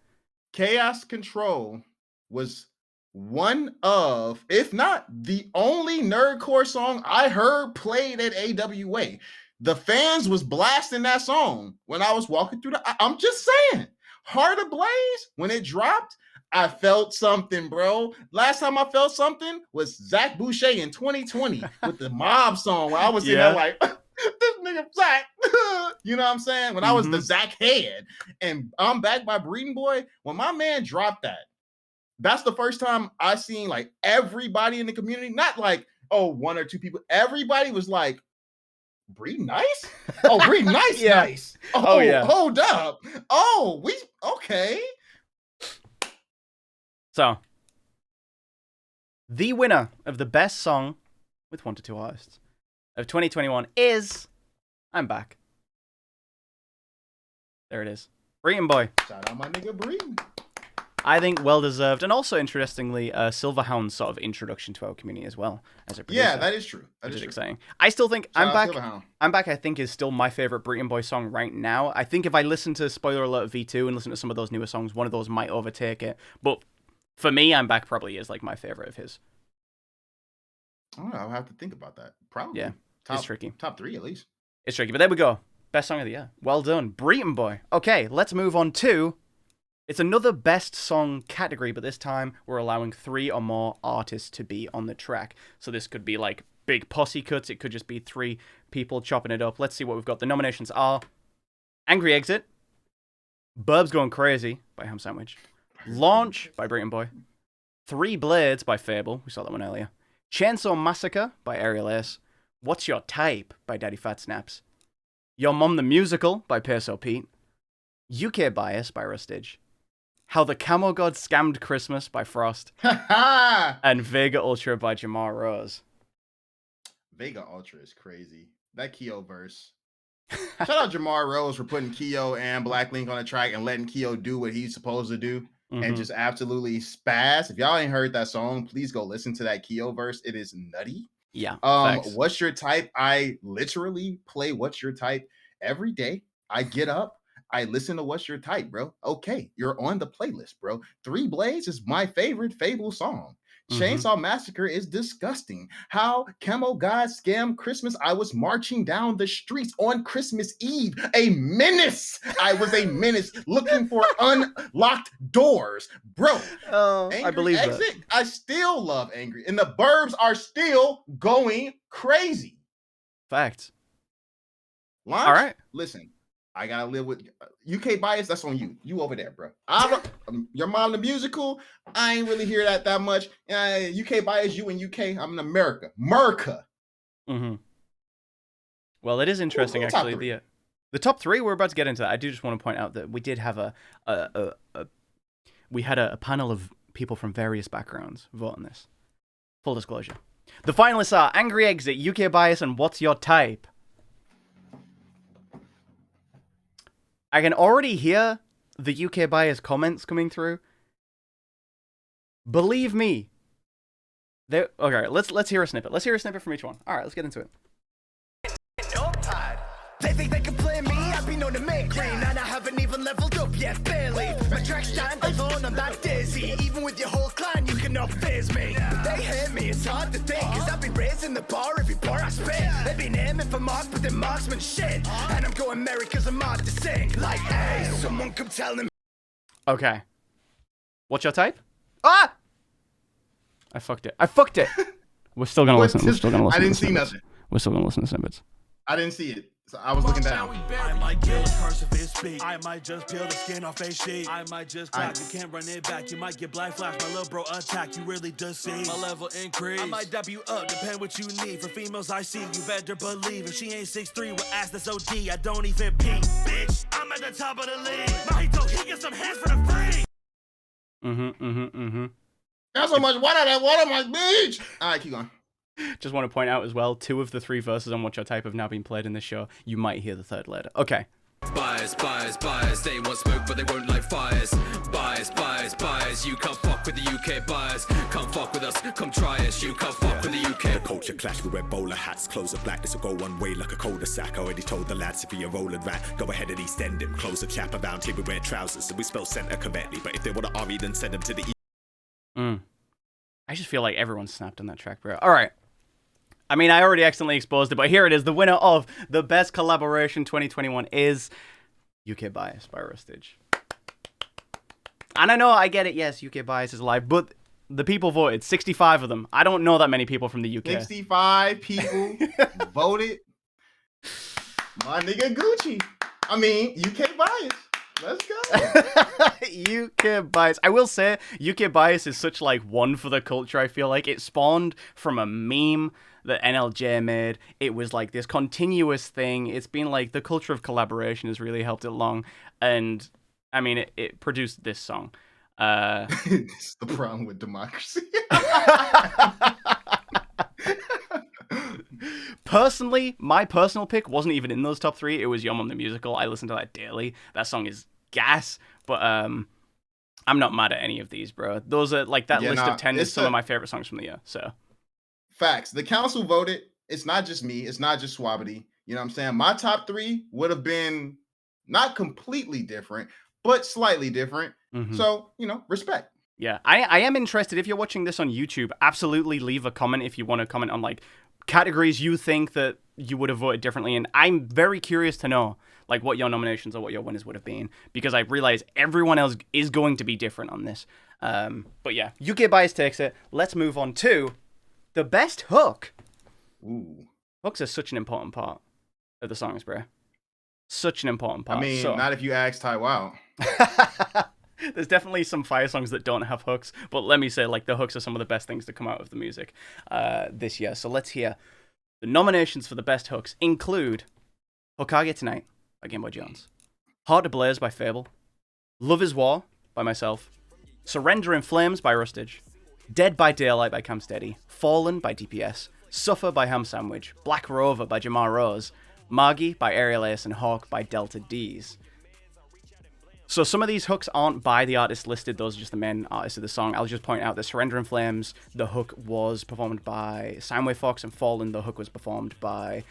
Chaos Control was one of, if not the only nerdcore song I heard played at AWA. The fans was blasting that song when I was walking through I'm just saying, Heart Ablaze, when it dropped, I felt something, bro. Last time I felt something was Zach Boucher in 2020 with the Mob song where I was in there like, this nigga Zach. You know what I'm saying? When I was the Zach head. And I'm Back by Breathing Boy, when my man dropped that, that's the first time I seen like everybody in the community, not like, 1 or 2 people. Everybody was like, Breathe nice? Oh, Breathe nice, nice. Oh, yeah. Hold up. Oh, okay. So, the winner of the best song with 1 to 2 artists of 2021 is I'm Back. There it is. Breathing Boy. Shout out my nigga Breathing. I think well-deserved, and also, interestingly, Silverhound's sort of introduction to our community as well as a producer. Yeah, that is true. That is exciting. I still think I'm Back, I think, is still my favorite Breathing Boy song right now. I think if I listen to Spoiler Alert V2 and listen to some of those newer songs, one of those might overtake it. But for me, I'm Back probably is like my favorite of his. Oh, I'll have to think about that. Probably. Yeah, it's tricky. Top 3 at least. It's tricky, but there we go. Best song of the year. Well done, Breathing Boy. Okay, let's move on to... It's another best song category, but this time we're allowing 3 or more artists to be on the track. So this could be like big posse cuts. It could just be 3 people chopping it up. Let's see what we've got. The nominations are Angry Exit, Burbs Going Crazy by Ham Sandwich, Launch by Breathing Boy, 3 Blades by Fable. We saw that one earlier. Chainsaw Massacre by Aerial Ace, What's Your Type by Daddy Fat Snaps, Your Mom the Musical by Peso Pete, UK Bias by Rustage, How the Camo God Scammed Christmas by Frost, and Vega Ultra by Jamar Rose. Vega Ultra is crazy. That Keo verse. Shout out Jamar Rose for putting Keo and Black Link on the track and letting Keo do what he's supposed to do and just absolutely spaz. If y'all ain't heard that song, please go listen to that Keo verse. It is nutty. Yeah. Facts. What's Your Type? I literally play What's Your Type every day. I get up, I listen to What's Your Type, bro. Okay, you're on the playlist, bro. Three Blades is my favorite Fable song. Chainsaw Massacre is disgusting. How Camo God scam Christmas. I was marching down the streets on Christmas Eve. A menace. I was a menace looking for unlocked doors. Bro, I believe Exit, that. I still love Angry. And the Burbs are still going crazy. Facts. Launch? All right. Listen, I gotta live with UK bias. That's on you. You over there, bro. Your Mom the Musical. I ain't really hear that much. UK bias. You in UK. I'm in America. Well, it is interesting actually. The top three. We're about to get into that. I do just want to point out that we did have we had a panel of people from various backgrounds vote on this. Full disclosure. The finalists are Angry Exit, UK Bias, and What's Your Type. I can already hear the UK Bias comments coming through. Believe me. Okay, let's hear a snippet. Let's hear a snippet from each one. All right, let's get into it. They think they can play me, I've been known to make green, and I haven't even leveled up yet, barely. My track stand alone, I'm that dizzy. Even with your whole clan, you cannot phase me. They hate me, it's hard to think, cause I've been raising the bar every bar I spit. They've been aiming for marks, but they're marksman shit. And I'm going merry cause I'm hard to sing. Like, hey, someone come tell them. Okay. What's your type? Ah! I fucked it. We're still gonna listen. I didn't see nothing. We're still gonna listen to snippets. I didn't see it. So I was looking down. I might kill a person if it speak. I might just peel the skin off a sheet. I might just clap, you can't run it back. You might get black flash, my little bro attack. You really just see my level increase. I might dab you up, depend what you need. For females I see, you better believe. If she ain't 6'3" with ass that's OD, I don't even pee, bitch. I'm at the top of the league. Mahito, he gets some hands for the free. That's so much water that water my beach. All right, keep going. Just want to point out as well, 2 of the 3 verses on What's Your Type have now been played in this show. You might hear the third later. Okay. Bias, they want smoke but they won't like fires. Bias, you can't fuck with the UK bias. Come fuck with us, come try us, you can't fuck with the UK. The culture clash, we wear bowler hats, clothes are black, this'll go one way like a cul-de-sac. Already told the lads if you're a rolling rat, go ahead and East End him. Close a chap around here, we wear trousers, so we spell centre correctly. But if they want to RE, then send them to the E. I just feel like everyone snapped on that track, bro. Alright. I mean, I already accidentally exposed it, but here it is. The winner of the Best Collaboration 2021 is UK Bias by Rustage. And I know, I get it, yes, UK Bias is live, but the people voted, 65 of them. I don't know that many people from the UK. 65 people voted. My nigga Gucci. I mean, UK Bias. Let's go. UK Bias. I will say, UK Bias is such like one for the culture, I feel like. It spawned from a meme that NLJ made. It was like this continuous thing. It's been like the culture of collaboration has really helped it along. And I mean, it produced this song. It's the problem with democracy. Personally, my personal pick wasn't even in those top 3. It was Your Mom the Musical. I listen to that daily. That song is gas, but I'm not mad at any of these, bro. Those are like that list of 10 is some of my favorite songs from the year. So facts. The council voted. It's not just me. It's not just Shwabadi. You know what I'm saying? My top 3 would have been not completely different, but slightly different. So, you know, respect. Yeah, I am interested. If you're watching this on YouTube, absolutely leave a comment if you want to comment on like categories you think that you would have voted differently. And I'm very curious to know like what your nominations or what your winners would have been, because I realize everyone else is going to be different on this. But yeah, UK Bias takes it. Let's move on to the best hook. Ooh. Hooks are such an important part of the songs, bro. Such an important part. I mean, not if you ask Ty Wow. There's definitely some fire songs that don't have hooks, but let me say, like, the hooks are some of the best things to come out of the music this year. So let's hear the nominations for the best hooks include Hokage Tonight by Game Boy Jones, Heart Ablaze by Fable, Love is War by myself, Surrender in Flames by Rustage, Dead by Daylight by Cam Steady, Fallen by DPS, Suffer by Ham Sandwich, Black Rover by Jamar Rose, Margie by Ariel Ace, and Hawk by Delta D's. So some of these hooks aren't by the artist listed, those are just the main artists of the song. I'll just point out that Surrender in Flames, the hook was performed by Soundwave Fox, and Fallen, the hook was performed by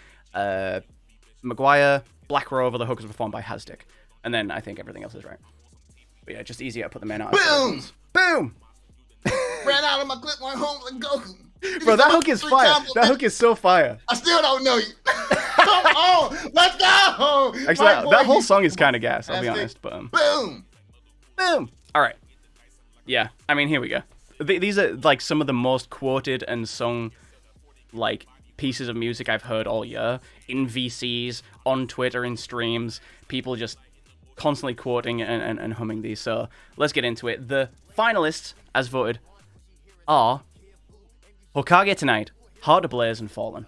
Maguire. Black Rover, the hook was performed by Hasdick. And then I think everything else is right. But yeah, just easier to put the main artist. Boom! Boom! Ran out of my clip, went home like Goku. Bro, that hook is fire. That hook is so fire. I still don't know you. Come on, let's go. Actually, that whole song is kind of gas, I'll be honest. But boom. Boom. All right. Yeah, I mean, here we go. These are like some of the most quoted and sung like pieces of music I've heard all year in VCs, on Twitter, in streams. People just constantly quoting and humming these. So let's get into it. The finalists, as voted, are Hokage Tonight, Heart Ablaze, and Fallen.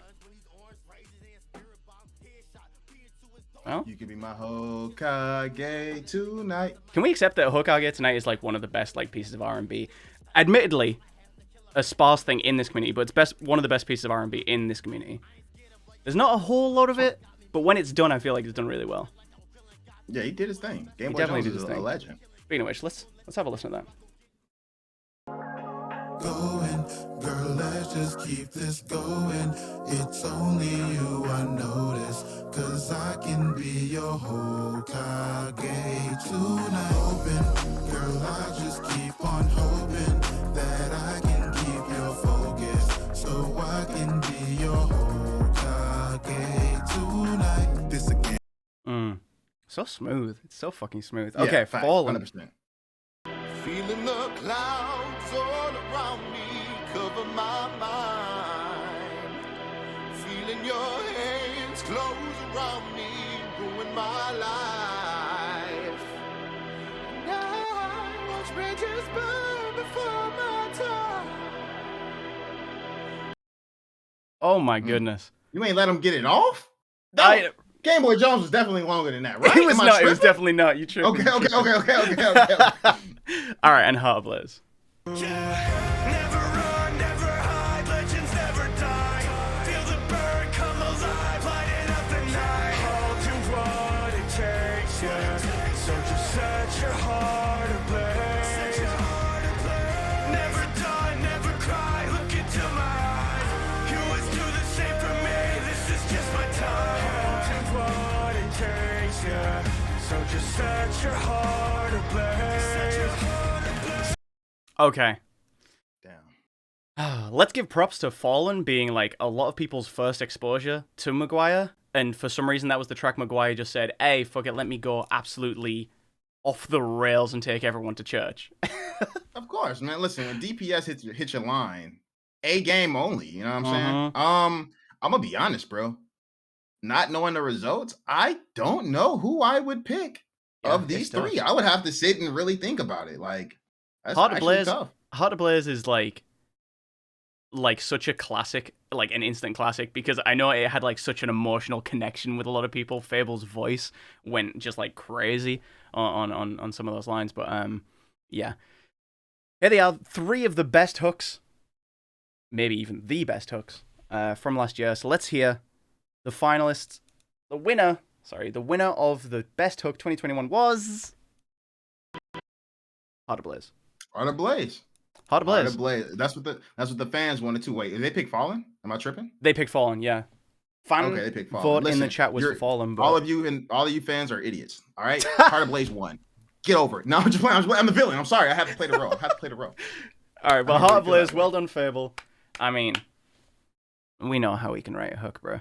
Well, you can be my Hokage tonight. Can we accept that Hokage Tonight is like one of the best like pieces of R&B? Admittedly, a sparse thing in this community, but it's one of the best pieces of R&B in this community. There's not a whole lot of it, but when it's done, I feel like it's done really well. Yeah, he did his thing. He definitely did his thing. A legend. Speaking of which, let's have a listen to that. Going, girl, let's just keep this going. It's only you I notice, cause I can be your Hokage tonight. Hoping, girl, I just keep on hoping that I can keep your focus, so I can be your Hokage tonight. This again. So smooth. It's so fucking smooth. Yeah, okay, fact, Fallen. 100%. Feeling the clouds all around me cover my mind. Feeling your hands close around me ruin my life. Now watch bridges burn before my time. Oh my goodness. You ain't let him get it off? Game Boy Jones was definitely longer than that, right? It was not. It was definitely not. You tripping. Okay. All right, and Heart Ablaze. Set your heart ablaze. Okay. Damn. Let's give props to Fallen being like a lot of people's first exposure to Maguire, and for some reason that was the track Maguire just said, "Hey, fuck it, let me go absolutely off the rails and take everyone to church." Of course, man. Listen, when DPS hits your line, a game only. You know what I'm saying? I'm gonna be honest, bro. Not knowing the results, I don't know who I would pick. Of these three, I would have to sit and really think about it. Like, that's Heart actually Ablaze, tough. Heart Ablaze is like such a classic, like an instant classic, because I know it had like such an emotional connection with a lot of people. Fable's voice went just like crazy on some of those lines, but yeah. Here they are, three of the best hooks, maybe even the best hooks from last year. So let's hear the finalists. The winner of the best hook 2021 was Heart Ablaze. Heart Ablaze. Heart Ablaze. Heart Ablaze. That's what the fans wanted to. Wait, did they pick Fallen? Am I tripping? They picked Fallen, yeah. Okay, they picked Fallen. Vote Listen, in the chat was for Fallen. But... all of you fans are idiots. All right, Heart Ablaze won. Get over it. No, I'm just playing. I'm the villain. I'm sorry. I have to play the role. All right, but Heart Ablaze, well done, Fable. I mean, we know how we can write a hook, bro.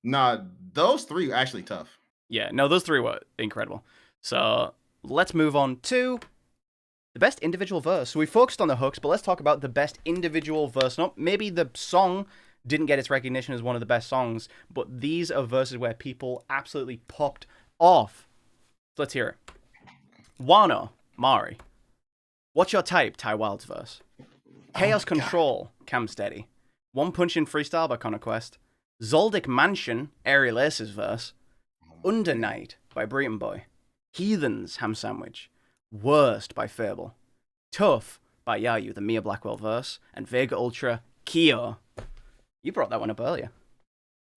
Nah, those three are actually tough. Yeah, no, those three were incredible. So let's move on to the best individual verse. So we focused on the hooks, but let's talk about the best individual verse. Not maybe the song didn't get its recognition as one of the best songs, but these are verses where people absolutely popped off. So let's hear it. Wano, Mari. What's Your Type, Ty Wild's verse. Chaos Control, Cam Steady. One Punch in Freestyle by Conquest. Zoldyck Mansion, Aerial Aces verse. Under Night by Breton Boy. Heathens, Ham Sandwich. Worst by Fable. Tough by Yayu, the Mia Blackwell verse. And Vega Ultra, Kyo. You brought that one up earlier.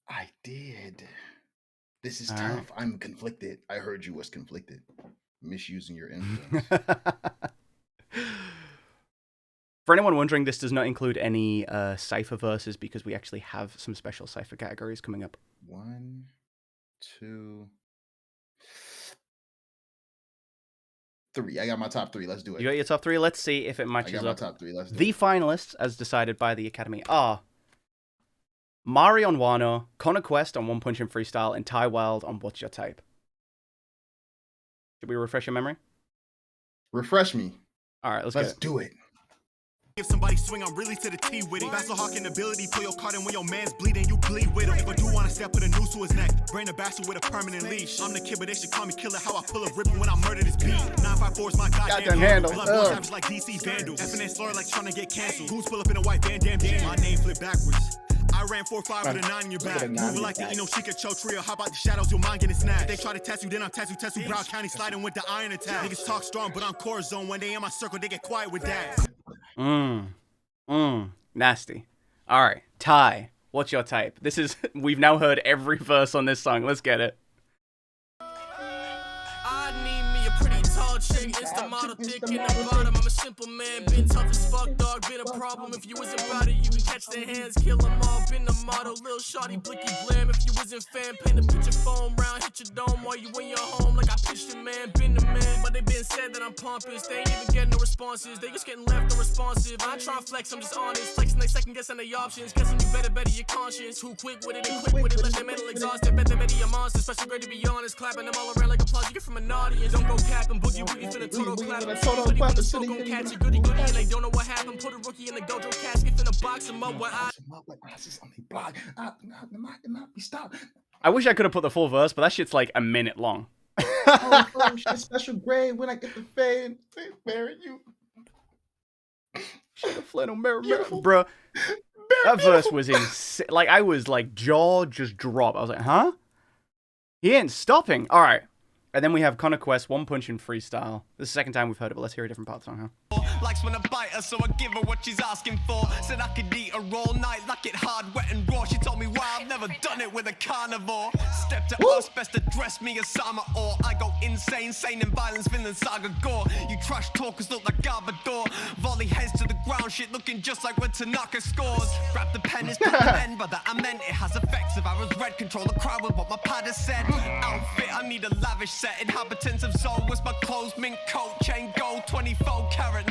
I did. This is tough. I'm conflicted. I heard you was conflicted. misusing your influence. For anyone wondering, this does not include any Cypher verses because we actually have some special Cypher categories coming up. 1, 2, 3. I got my top 3. Let's do it. You got your top 3? Let's see if it I matches got my up. top 3. Let's do The it. finalists, as decided by the Academy, are Mari on Wano, Connor Quest on One Punch and Freestyle, and Ty Wild on What's Your Type. Should we refresh your memory? Refresh me. All right, let's do it. If somebody swing, I'm really to the T with it. Vassal hawking ability, pull your card in when your man's bleeding, you bleed with him. If I do wanna step, put a noose to his neck. Brain a bastard with a permanent leash. I'm the kid, but they should call me killer. How I pull a ripper when I murder this beat. 954 is my goddamn handle. Blood boys savage like DC Vandal. FNN slur like trying to get canceled. Goons pull up in a white van, damn. My name flip backwards. I ran 4-5 with a 9 in your back. Moving like the Inoshika Chotrio. How about the shadows? Your mind getting snapped. If they try to test you, then I'm tattoo. Brown County sliding with the iron attack. Niggas talk strong, but on core zone. When they in my circle, they get quiet with that. Nasty. All right, Ty, what's your type? This is, we've now heard every verse on this song. Let's get it. I need me a pretty tall chick, insta model thick in the bottom. I'm a simple man, been tough as fuck, dog, been a problem. If you wasn't about it, you can catch their hands, kill them all. Been the model, lil shawty, blicky blam. If you wasn't fan, paint a picture phone round, hit your dome while you in your home. Like I pitched your man, been the man. But they been said that I'm pompous, they ain't even getting no responses. They just getting left unresponsive. I try to flex, I'm just honest. Flexing, they second guessing the options. Guessing you better your conscience. Too quick with it and quick with it. Let their mental exhausted. Bet they better your monster. Special grade to be honest. Clapping them all around like applause. You get from an audience. Don't go capping. Boogie woogie finna total clap. Somebody with the smoke gon' catch it. Goody goody. And they don't know what happened. Put a rookie in the dojo casket. Finna box him up. What I. I wish I could have put the full verse, but that shit's like a minute long. Oh, shit, special grade when I get the fade. Marry you. Shit, a flannel mirror, bro. That verse was insane. Like, I was like, jaw just dropped. I was like, huh? He ain't stopping. All right. And then we have Connor Quest, One Punch and Freestyle. This is the second time we've heard it, but let's hear a different part of the song, huh? Likes when I bite her, so I give her what she's asking for. Said I could eat her all night, like it hard, wet and raw. She told me why I've never done it with a carnivore. Stepped to us, best to dress me as Sama or I go insane, sane in violence, Vinland Saga gore. You trash talkers look like Garbador. Volley heads to the ground, shit looking just like when Tanaka scores. Grab the pen, it's not the end, but that I meant it has effects. If I was red, control the crowd with what my pad has said. Outfit, I need a lavish set. Inhabitants of Seoul was my clothes, mink coat, chain gold, 24 carat.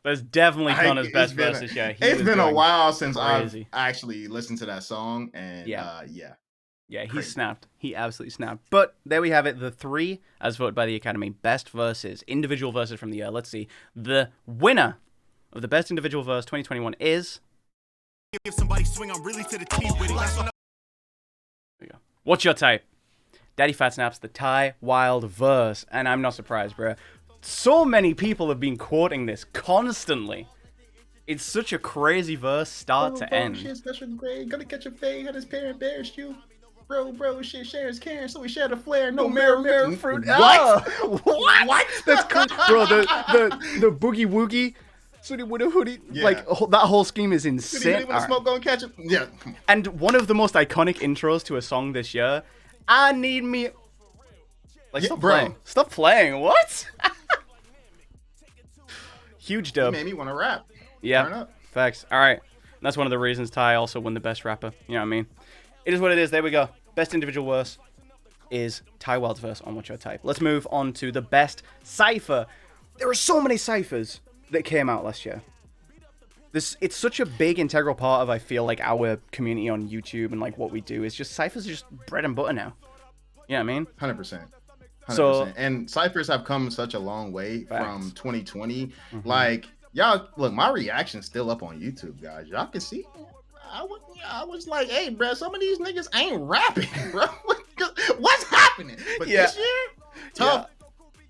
That's definitely Connor's best verse this year. It's been a while since I've actually listened to that song, and yeah, he crazy. snapped. He absolutely snapped. But there we have it. The 3, as voted by the Academy, best verses, individual verses from the year. Let's see. The winner of the best individual verse 2021 is. If somebody swing, I'm really to the T with it. There you go. What's your type? Daddy Fat Snaps, the Ty Wild verse, and I'm not surprised, bro. So many people have been quoting this constantly. It's such a crazy verse, start to end. Shit, special grade, gonna catch a fade, had his parent embarrassed you. Bro, shit, shares caring, so we shared a flare, no mirror fruit. What? What? That's cool. Bro, the boogie woogie, sooty with a hoodie, like, that whole scheme is insane. When the smoke gonna catch it. Yeah. And one of the most iconic intros to a song this year, I need me... Like, stop playing. Stop playing, what? Huge dub. It made me want to rap. Yeah, facts. All right. That's one of the reasons Ty also won the best rapper. You know what I mean? It is what it is. There we go. Best individual verse is Ty Wild's verse on What's Your Type. Let's move on to the best Cypher. There are so many Cyphers that came out last year. It's such a big integral part of, I feel like, our community on YouTube and like what we do is just Cyphers are just bread and butter now. You know what I mean? 100%. 100%. So, and Cyphers have come such a long way from 2020. Like, y'all, look, my reaction's still up on YouTube, guys. Y'all can see. I was like, hey, bro, some of these niggas ain't rapping, bro. What's happening? But this year,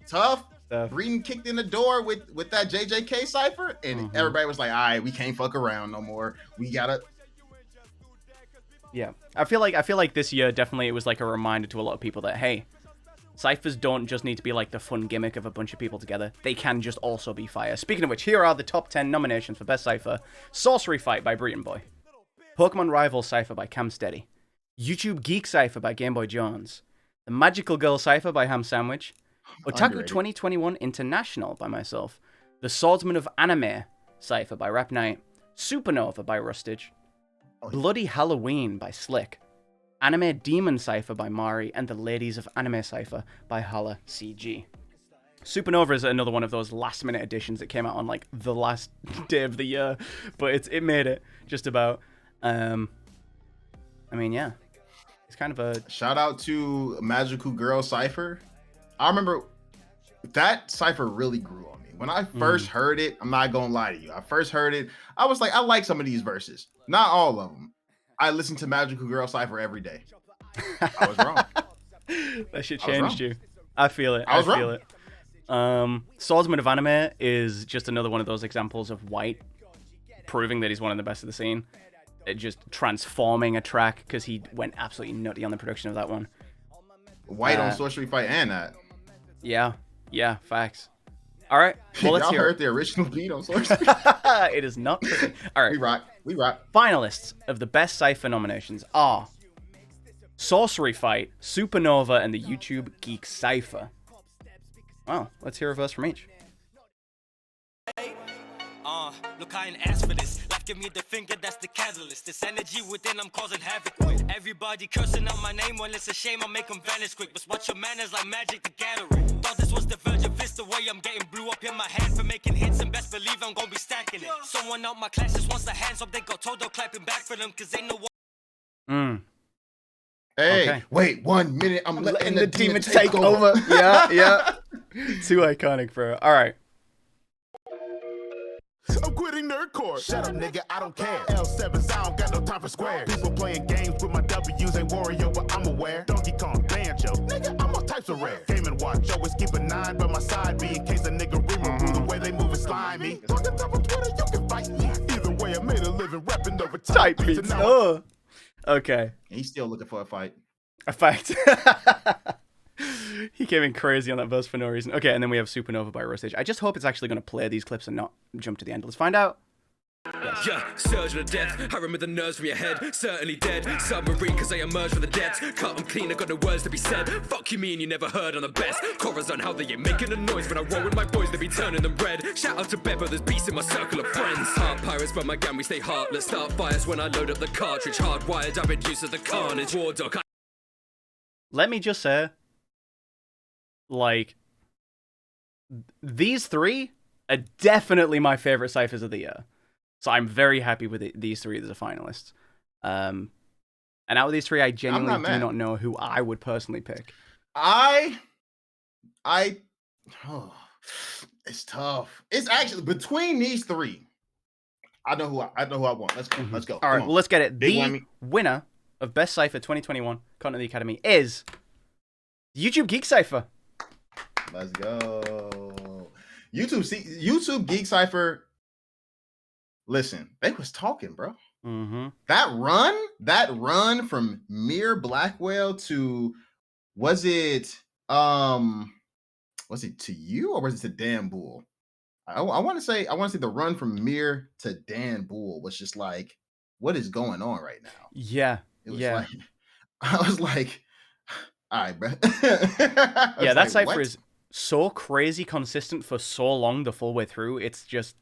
tough. Breeden kicked in the door with that JJK Cypher, and everybody was like, all right, we can't fuck around no more. We gotta. Yeah, I feel like this year definitely it was like a reminder to a lot of people that, hey, Cyphers don't just need to be like the fun gimmick of a bunch of people together. They can just also be fire. Speaking of which, here are the top 10 nominations for Best Cypher. Sorcery Fight by Breeden Boy. Pokemon Rival Cypher by Cam Steady. YouTube Geek Cypher by Game Boy Jones. The Magical Girl Cypher by Ham Sandwich. Otaku Underrated. 2021 International by myself. The Swordsman of Anime Cypher by Rap Knight. Supernova by Rustage. Bloody Halloween by Slick. Anime Demon Cypher by Mari. And The Ladies of Anime Cypher by Hala CG. Supernova is another one of those last minute editions that came out on like the last day of the year. But it made it just about. I mean, yeah. It's kind of a... Shout out to Magical Girl Cypher. I remember that Cypher really grew on me. When I first heard it, I'm not going to lie to you. I first heard it, I was like, I like some of these verses. Not all of them. I listened to Magical Girl Cypher every day. I was wrong. That shit changed you. I feel it. I was feel it. Swordsman of Anime is just another one of those examples of White proving that he's one of the best of the scene. Just transforming a track because he went absolutely nutty on the production of that one. White on Sorcery Fight and that. Yeah, facts. All right, well, let's Y'all hear heard the original beat on Sorcery. It is not pretty. All right, we rock. Finalists of the best Cypher nominations are Sorcery Fight, Supernova, and the YouTube Geek Cypher. Wow, let's hear a verse from each. Look, I ain't asked for this. Life give me the finger, that's the catalyst. This energy within, I'm causing havoc with. Everybody cursing out my name, when it's a shame, I make them vanish quick. But watch your manners like Magic the Gathering. Thought this was the Virgin Fist, the way I'm getting blew up in my hand for making hits, and best believe I'm gonna be stacking it. Someone out my class just wants the hands up, they got Todo clapping back for them, cause they know what. Hey, Okay. wait 1 minute. I'm letting the demon take over. Yeah. Too iconic, bro. All right. I'm quitting NERDCORE. Shut up, nigga, I don't care. L7s, I don't got no time for squares. People playing games with my W's ain't Wario, but I'm aware. Donkey Kong, Banjo, nigga, I'm all types of rare. Game and watch, always keep a 9 by my side, be in case a nigga remove the way they move is slimy. Talking tough on Twitter, you can fight me. Either way, I made a living rapping over Type beats. and now Oh. Okay. He's still looking for a fight. A fight. He came in crazy on that verse for no reason. Okay, and then we have Supernova by Rustage. I just hope it's actually going to play these clips and not jump to the end. Let's find out. Yeah, surgeon of death. I remember the nerves from your head. Certainly dead. Submarine, cause I emerged from the depths. Cut them clean, I got no words to be said. Fuck you mean you never heard on the best. Chorus on how they ain't making a noise. When I roll with my boys, they be turning them red. Shout out to Beppo, there's beasts in my circle of friends. Heart pirates, but my gang, we stay heartless. Start fires when I load up the cartridge. Hardwired, I've been used to the carnage. War dog, Let me just say, like, these three are definitely my favorite ciphers of the year. So I'm very happy with these three as a finalists. And out of these three, I genuinely do not know who I would personally pick. Oh, it's tough. It's actually between these three. I know who I want. Let's go. Let's go. All right, well, let's get it. Big The whammy. winner of Best Cypher 2021 Content of the Academy is YouTube Geek Cypher. Let's go. YouTube Geek Cypher. Listen, they was talking, bro. Mm-hmm. That run from Mere Blackwell to was it to you or was it to Dan Bull? I want to say the run from Mir to Dan Bull was just like, what is going on right now? Yeah. It was like, I was like, all right, bro. Yeah, that cipher is so crazy consistent for so long the full way through. It's just,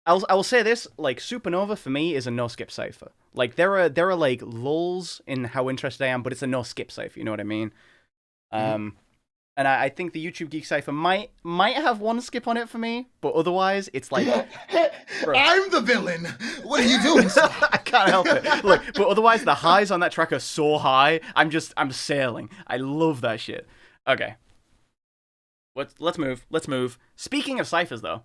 I will say this, like, Supernova for me is a no skip cipher. Like, there are like lulls in how interested I am, but it's a no skip cipher. You know what I mean? And I think the YouTube Geek Cypher might have one skip on it for me, but otherwise it's like... I'm the villain! What are you doing, sir? I can't help it. Look, but otherwise the highs on that track are so high, I'm sailing. I love that shit. Okay. Let's move. Speaking of ciphers, though,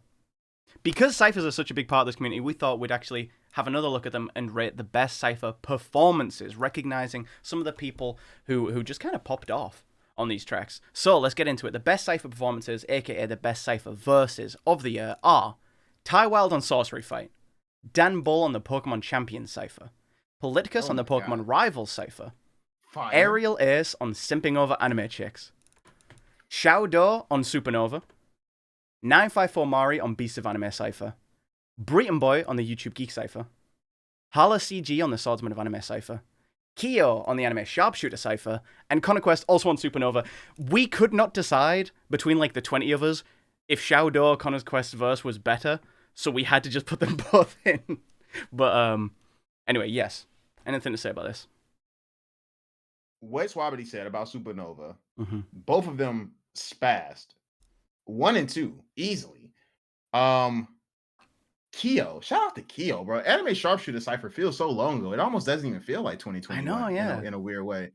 because ciphers are such a big part of this community, we thought we'd actually have another look at them and rate the best cipher performances, recognizing some of the people who just kind of popped off on these tracks. So let's get into it. The best cipher performances, aka the best cipher verses of the year, are Ty Wild on Sorcery Fight, Dan Bull on the Pokemon Champions cipher, Politicus on the Pokemon Rivals cipher, Aerial Ace on Simping Over Anime Chicks, Shwabados on Supernova, 954 Mari on Beasts of Anime cipher, Breton Boy on the YouTube Geek cipher, Hala CG on the Swordsman of Anime cipher, Kyo on the anime Sharpshooter Cypher, and Conquest also on Supernova. We could not decide between like the 20 of us if Xiaodo or Conquest verse was better, so we had to just put them both in. But anyway, yes. Anything to say about this? What Shwabados said about Supernova, both of them spazzed. 1 and 2 easily. Kyo, shout out to Kyo, bro. Anime Sharpshooter Cypher feels so long ago. It almost doesn't even feel like 2021. I know, yeah. In a weird way.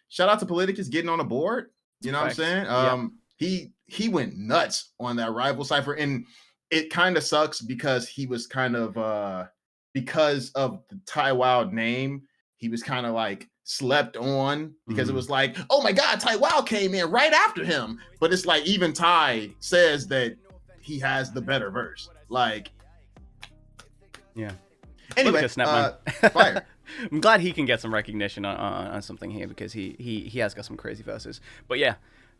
Shout out to Politicus getting on the board. You know what I'm saying? He went nuts on that rival Cypher, and it kind of sucks because he was kind of because of the Tai Wild name, he was kind of like slept on because it was like, oh my god, Tai Wild came in right after him. But it's like even Tai says that he has the better verse. Like, yeah. Anyway, fire. I'm glad he can get some recognition on something here because he has got some crazy verses. But yeah,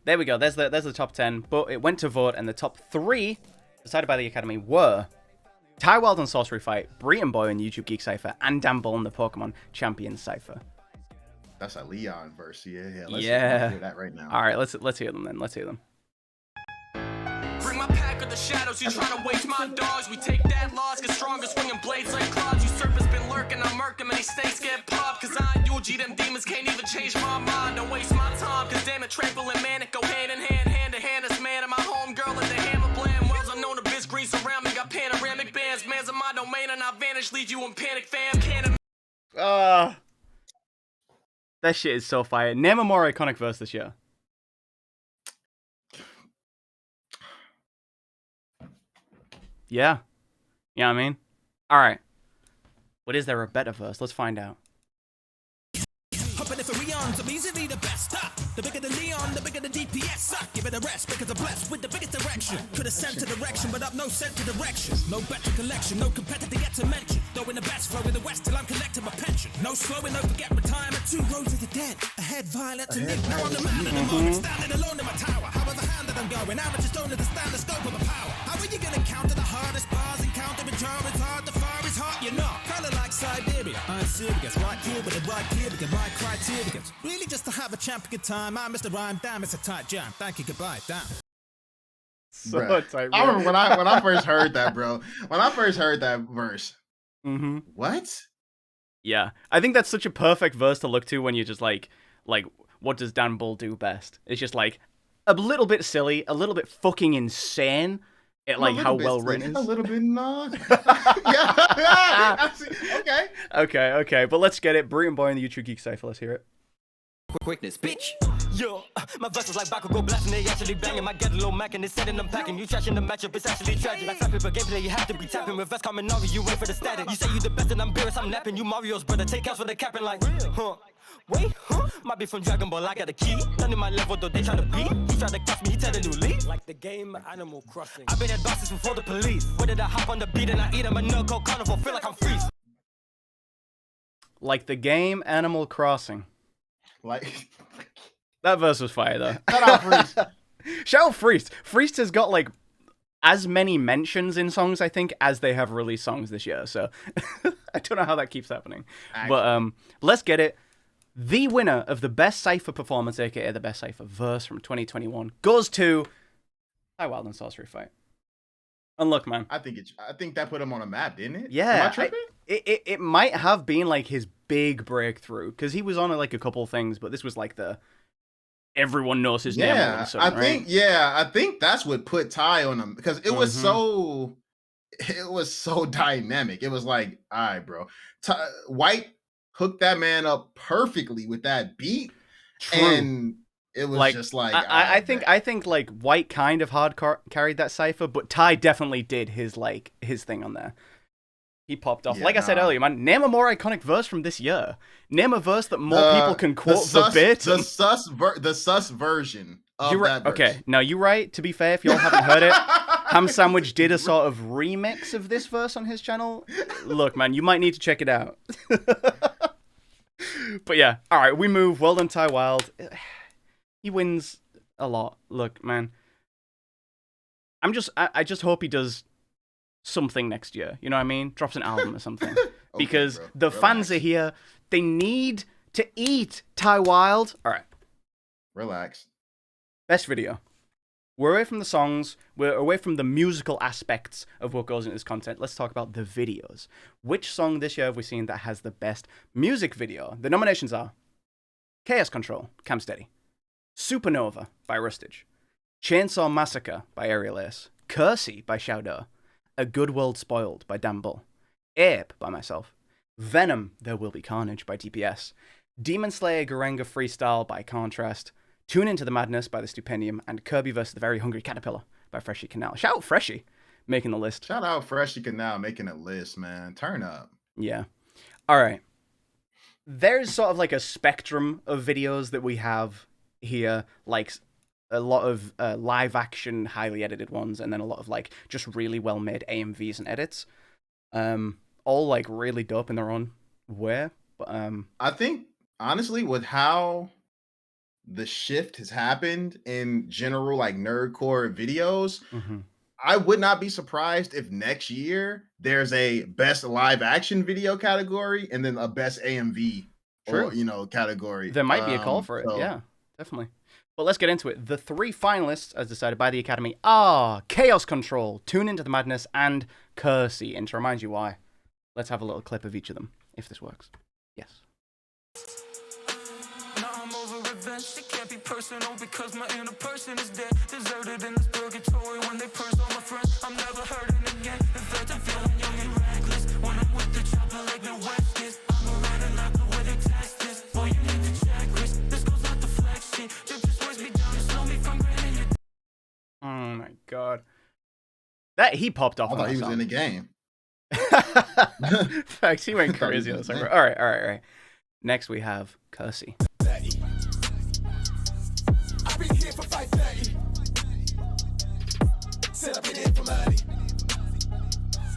there we go. There's the top 10. But it went to vote, and the top 3 decided by the Academy were Tai Wild and Sorcery Fight, Breton Boy and YouTube Geek Cypher, and Dan Bull and the Pokemon Champion Cypher. That's a Leon verse. Yeah. Let's hear that right now. All right, let's hear them then. Let's hear them. Bring my pack of the shadows, you trying to waste my dogs. We take that loss, get stronger, swinging blades like claws. You serpents been lurking, I murk them, and these snakes get popped. Cause I UG, them demons can't even change my mind. Don't waste my time, cause damn it, tranquil and manic go hand in hand, hand to hand. This man and my home girl at the hammer bland. Wells unknown, the bitch green surround me, got panoramic bands. Man's in my domain, and I vanish, leave you in panic, fam. Cannon. That shit is so fire. Name a more iconic verse this year. Yeah. You know what I mean? Alright. But is there a better verse? Let's find out. Hopping it for Leon, so easily the best. The bigger the Leon, the bigger the DPS. Give it a rest, because I'm blessed with the biggest direction. Could have sent to direction, but I've no sent to direction. No better collection, no competitor yet to mention. Though in the best, flow in the west till I'm collecting my pension. No slowing, no forget retirement. 2 roads of the dead. Ahead violent to me. Now I'm the man of the moment, standing alone in my tower. However hand that I'm going, amateurs don't understand the scope of my power. How are you gonna counter the hardest bars and counter the jar? It's hard, the fire is hot, you're not. Kinda like Siberia. I'm serious, right here with the right here, because my criteria. Really just to have a champion time. I'm Mr. Rhyme, damn, it's a tight jam. Thank you, goodbye, damn. So tight, bro. I remember when I first heard that, bro. When I first heard that verse. What? Yeah. I think that's such a perfect verse to look to when you're just like, what does Dan Bull do best? It's just like a little bit silly, a little bit fucking insane. At like how well written it is. A little bit not. Okay. But let's get it. Breton Boy and the YouTube Geek Cypher. Let's hear it. Quickness, bitch. Yo, my verses like Bakugo blasting, they actually banging. My get a little mac and it's setting them packing. You trashing the matchup, it's actually tragic. Like Cypher gameplay, you have to be tapping. Reverse Kaminari, you wait for the static. You say you the best and I'm Beerus, I'm napping. You Mario's brother, take outs for the capping like, huh? Wait, huh? Might be from Dragon Ball, I got a key. None in my level though, they try to beat. He tried to catch me, he tell a new lead. Like the game Animal Crossing. I've been at bosses before the police. Where did I hop on the beat and I eat him a NERDCORE carnival, feel like I'm freeze. Like the game Animal Crossing. Like that verse was fire though. Shout out Freeze. Shout out Freeze. Freeze has got like as many mentions in songs, I think, as they have released songs this year. So I don't know how that keeps happening. Actually. But let's get it. The winner of the best Cypher performance, aka the best Cypher verse from 2021, goes to Tai Wild and Sorcery Fight. And look, man. I think that put him on a map, didn't it? Yeah. Am I tripping? It might have been like his big breakthrough because he was on like a couple things, but this was like the everyone knows his name. All of a sudden, I think that's what put Tai on him because it was so dynamic. It was like, all right, bro. White hooked that man up perfectly with that beat. True. And it was like, just like I think like White kind of hard carried that Cypher, but Tai definitely did his thing on there. He popped off. I said earlier, man, name a more iconic verse from this year. Name a verse that more people can quote verbatim. The sus version of that verse. Okay, no, you're right. To be fair, if y'all haven't heard it, Ham Sandwich did a sort of remix of this verse on his channel. Look, man, you might need to check it out. But yeah, all right, we move. Well done, Tai Wild. He wins a lot. Look, man, I just hope he does something next year. You know what I mean? Drops an album or something. Because the fans are here. They need to eat, Ty Wild. All right. Relax. Best video. We're away from the songs. We're away from the musical aspects of what goes into this content. Let's talk about the videos. Which song this year have we seen that has the best music video? The nominations are Chaos Control, Cam Steady, Supernova by Rustage, Chainsaw Massacre by Aerial Ace, Cursey by Shwabados, A Good World Spoiled by Dan Bull, Ape by myself, Venom, There Will Be Carnage by TPS, Demon Slayer Garenga Freestyle by Contrast, Tune Into the Madness by The Stupendium, and Kirby vs. the Very Hungry Caterpillar by Freshie Canal. Shout out Freshie, making the list. Shout out Freshie Canal, making a list, man. Turn up. Yeah. All right. There's sort of like a spectrum of videos that we have here, like a lot of live action, highly edited ones, and then a lot of like just really well made AMVs and edits. All like really dope in their own way. But I think honestly, with how the shift has happened in general, like nerdcore videos, I would not be surprised if next year there's a best live action video category and then a best AMV or, category. There might be a call for it. Yeah, definitely. But let's get into it. The 3 finalists, as decided by the Academy, are Chaos Control, Tune Into the Madness, and Cursey. And to remind you why, let's have a little clip of each of them, if this works. Yes. It can't be personal because my inner person is dead. Deserted in this purgatory when they purse all my friends. I'm never hurting again. In fact, I'm feeling young and reckless. When I'm with the chopper like the West is. I'm a rider, not the way they test this. Boy, you need to check this. This goes out the flex sheet. Drip just weighs me down to slow me from grinning your. Oh my god. That he popped off. I thought he was in the game. Facts, he went crazy on the song. All right. Next we have Cursey. I've been here for 5:30. Said I've been here for money.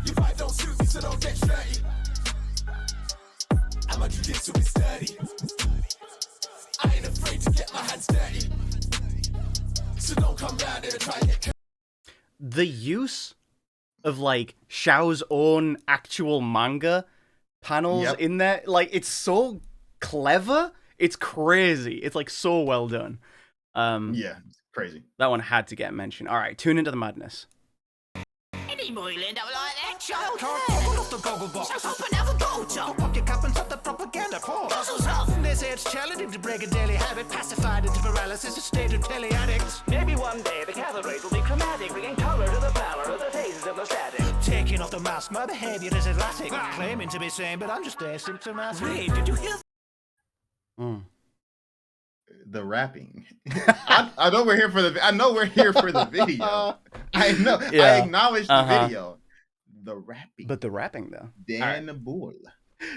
Your vibe don't suit me, so don't get straight. I'm a jiu-jitsu with steady. I ain't afraid to get my hands dirty. So don't come round here and try and get. The use of like Xiao's own actual manga panels in there, like it's so clever. It's crazy. It's like so well done. Yeah, it's crazy. That one had to get mentioned. All right, Tune Into the Madness. Any Moyland out like that child. Open up the goggle box. Shut up and have a go, Joe. Pop your cup and stop the propaganda pour. Guzzles off. They say it's challenging to break a daily habit. Pacified into paralysis, a state of tele-addicts. Maybe one day the cathode rays will be chromatic, bringing color to the power of the phases of the static. Taking off the mask, my behavior is erratic. Claiming to be sane, but I'm just asymptomatic. Wait, did you hear? The rapping. I know we're here for the video. I know. Yeah. I acknowledge the video. The rapping. But the rapping though. Dan Bull.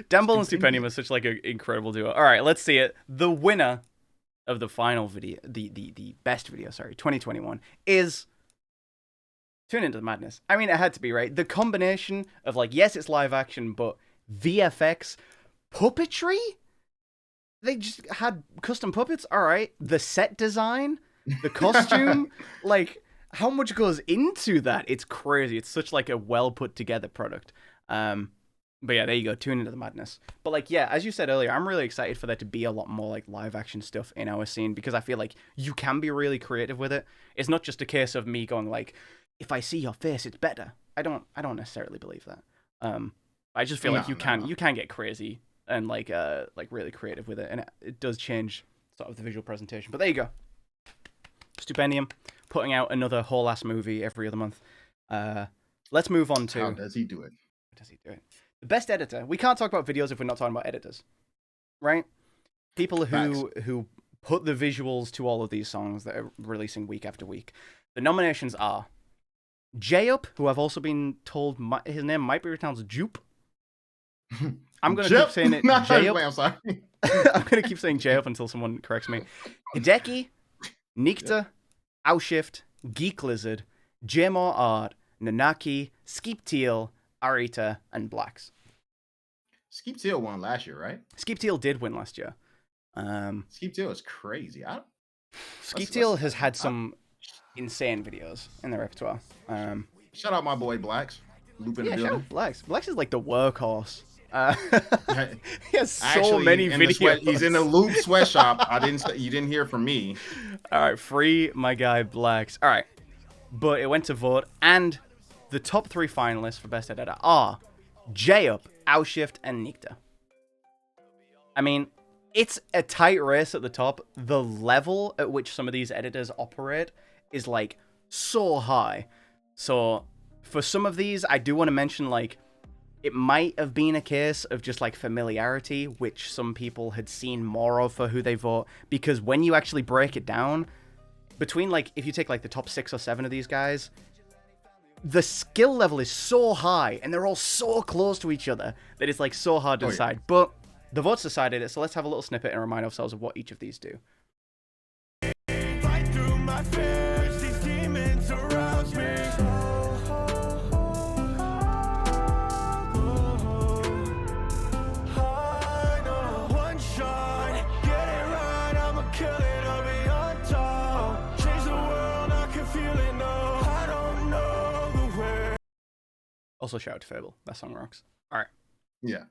Dan Bull and Stupendium is such like an incredible duo. All right, let's see it. The winner of the final video, the best video, 2021, is Tune Into the Madness. I mean, it had to be, right? The combination of like, yes, it's live action, but VFX, puppetry. They just had custom puppets. All right. The set design, the costume, like how much goes into that? It's crazy. It's such like a well put together product. But yeah, there you go. Tune Into the Madness. But like, yeah, as you said earlier, I'm really excited for there to be a lot more like live action stuff in our scene because I feel like you can be really creative with it. It's not just a case of me going like, if I see your face, it's better. I don't necessarily believe that. I just feel like you can get crazy and like really creative with it, and it does change sort of the visual presentation. But there you go. Stupendium putting out another whole ass movie every other month. Let's move on to how does he do it? The best editor. We can't talk about videos if we're not talking about editors, right? People who put the visuals to all of these songs that are releasing week after week. The nominations are J-Up, who I've also been told his name might be pronounced Jupe. I'm going to keep saying it J-Up. I'm sorry. I'm going to keep saying J-Up until someone corrects me. Hideki, Nikta, Ausshift, Geek Lizard, Jmore Art, Nanaki, Skeep Teal, Arita, and Blacks. Skeep Teal won last year, right? Skeep Teal did win last year. Skeep Teal is crazy. Skeep Teal has had some insane videos in their repertoire. Shout out my boy Blacks. Shout out Blacks. Blacks is like the workhorse He has so Actually, many in the videos. he's in the Loop sweatshop. You didn't hear from me. All right, free my guy Blacks. All right, but it went to vote, and the top 3 finalists for best editor are J-Up, Ausshift, and Nikta. I mean, it's a tight race at the top. The level at which some of these editors operate is like so high. So for some of these, I do want to mention like it might have been a case of just like familiarity, which some people had seen more of for who they vote. Because when you actually break it down, between like if you take like the top 6 or 7 of these guys, the skill level is so high and they're all so close to each other that it's like so hard to decide. But the votes decided it, so let's have a little snippet and remind ourselves of what each of these do. Fight through my fears, these demons arouse me. I know one shot, get it right, I'ma kill it, I'll be on top. Change the world, I can feel it, no, I don't know the way. Also shout out to Fable, that song rocks. Alright. Yeah.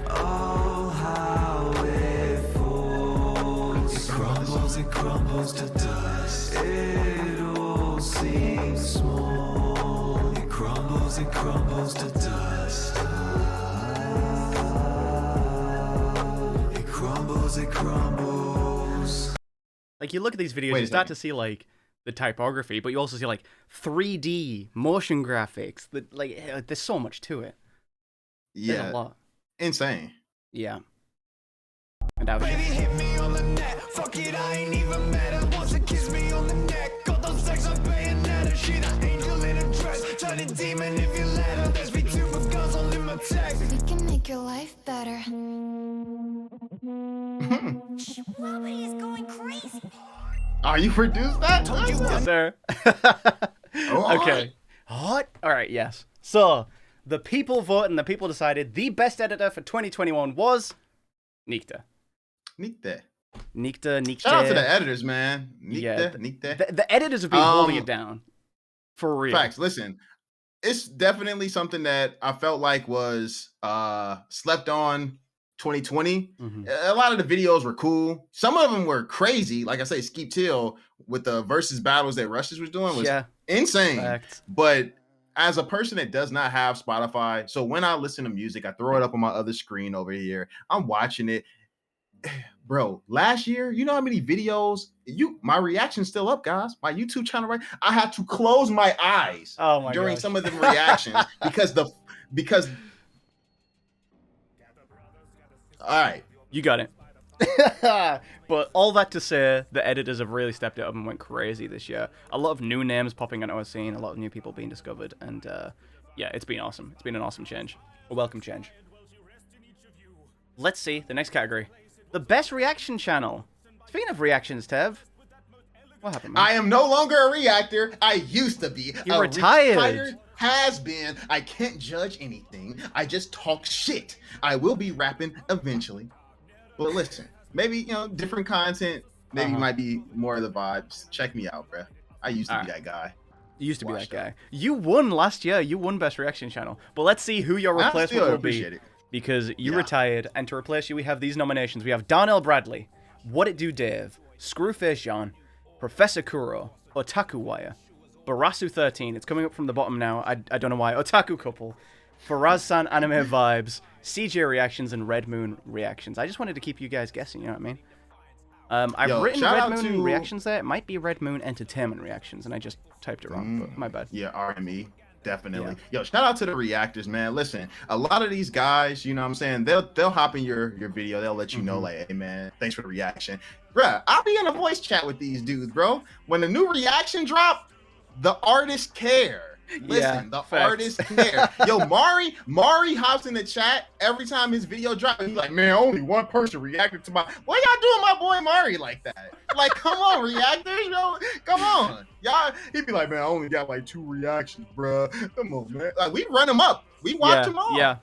Oh, how it falls. It crumbles to dust. It all seems small. It crumbles to dust. It crumbles. Like, you look at these videos, you start to see, like, the typography, but you also see, like, 3D motion graphics. There's so much to it. Yeah. There's a lot. Insane. Yeah. And that was Baby hit me on the net, fuck it, I ain't even mad. Her wants to kiss me on the neck. Got those sex on bayonetta. She the angel in a dress, turn a demon if you let her. There's me too, but guns all in my text. We can make your life better. Shwabadi is going crazy. Oh, you produced that? Yes, sir. Okay. Hot? Alright, yes. So, the people voted and the people decided the best editor for 2021 was Nikta. Nikta. Nikta. Shout out to the editors, man. Nikta. The editors have been holding it down. For real. Facts. Listen, it's definitely something that I felt like was slept on 2020. A lot of the videos were cool. Some of them were crazy. Like I say, Skeep Till with the versus battles that Rushes was doing was insane. Facts. But as a person that does not have Spotify, so when I listen to music, I throw it up on my other screen over here. I'm watching it. Bro, last year, you know how many videos my reaction's still up, guys. My YouTube channel, right? I had to close my eyes during some of the reactions because all right. You got it. But all that to say, the editors have really stepped it up and went crazy this year. A lot of new names popping onto our scene, a lot of new people being discovered, and yeah, it's been awesome. It's been an awesome change. A welcome change. Let's see the next category. The best reaction channel. Speaking of reactions, Tev, what happened, man? I am no longer a reactor. I used to be. You're retired. Retired has been. I can't judge anything. I just talk shit. I will be rapping eventually. But listen, maybe, different content maybe might be more of the vibes. Check me out, bruh. I used to be that guy. You used to be that guy. You won last year. You won best reaction channel. But let's see who your replacement will be. It. Because you retired, and to replace you, we have these nominations. We have Darnell Bradley, What It Do Dave, Screwface John, Professor Kuro, Otaku Wire, Barasu 13. It's coming up from the bottom now. I don't know why. Otaku Couple, Faraz-san Anime Vibes, CJ Reactions, and Red Moon Reactions. I just wanted to keep you guys guessing, you know what I mean? I've written Red Moon Reactions there. It might be Red Moon Entertainment Reactions, and I just typed it wrong, but my bad. Yeah, RME. Definitely. Yeah. Yo, shout out to the reactors, man. Listen, a lot of these guys, you know what I'm saying, they'll hop in your video. They'll let you know, like, hey, man, thanks for the reaction. Bruh, I'll be in a voice chat with these dudes, bro. When the new reaction drop, the artists care. Listen, the artists care. Yo, Mari hops in the chat every time his video drops. He's like, man, only one person reacted to my. Why y'all doing my boy Mari like that? Like, come on, reactors, yo, come on, y'all. He'd be like, man, I only got like 2 reactions, bro. Come on, man. Like, we run them up. We watch them all. Yeah.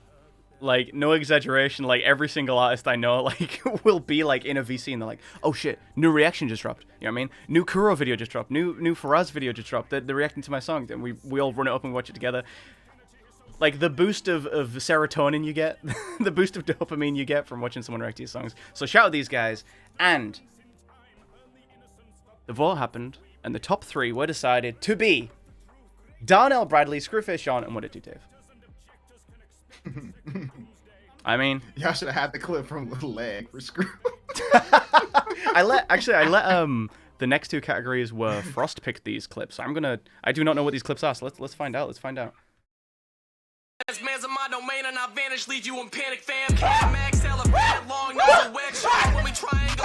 Like, no exaggeration, like, every single artist I know, like, will be, like, in a VC, and they're like, oh, shit, new reaction just dropped, you know what I mean? New Kuro video just dropped, new Faraz video just dropped, they're reacting to my song, and we all run it up and watch it together. like the boost of serotonin you get, the boost of dopamine you get from watching someone react to your songs. So shout out these guys. And the vote happened, and the top 3 were decided to be Darnell Bradley, Screwface Sean, and What It Do Dave. I mean, y'all should have had the clip from Little Leg for Screw. I let the next 2 categories were Frost picked these clips. I do not know what these clips are, so let's find out. Let's find out. As man's in my domain and I vanish, leave you in panic, fam. Max, celebrate, long nose, wet shot when we triangle.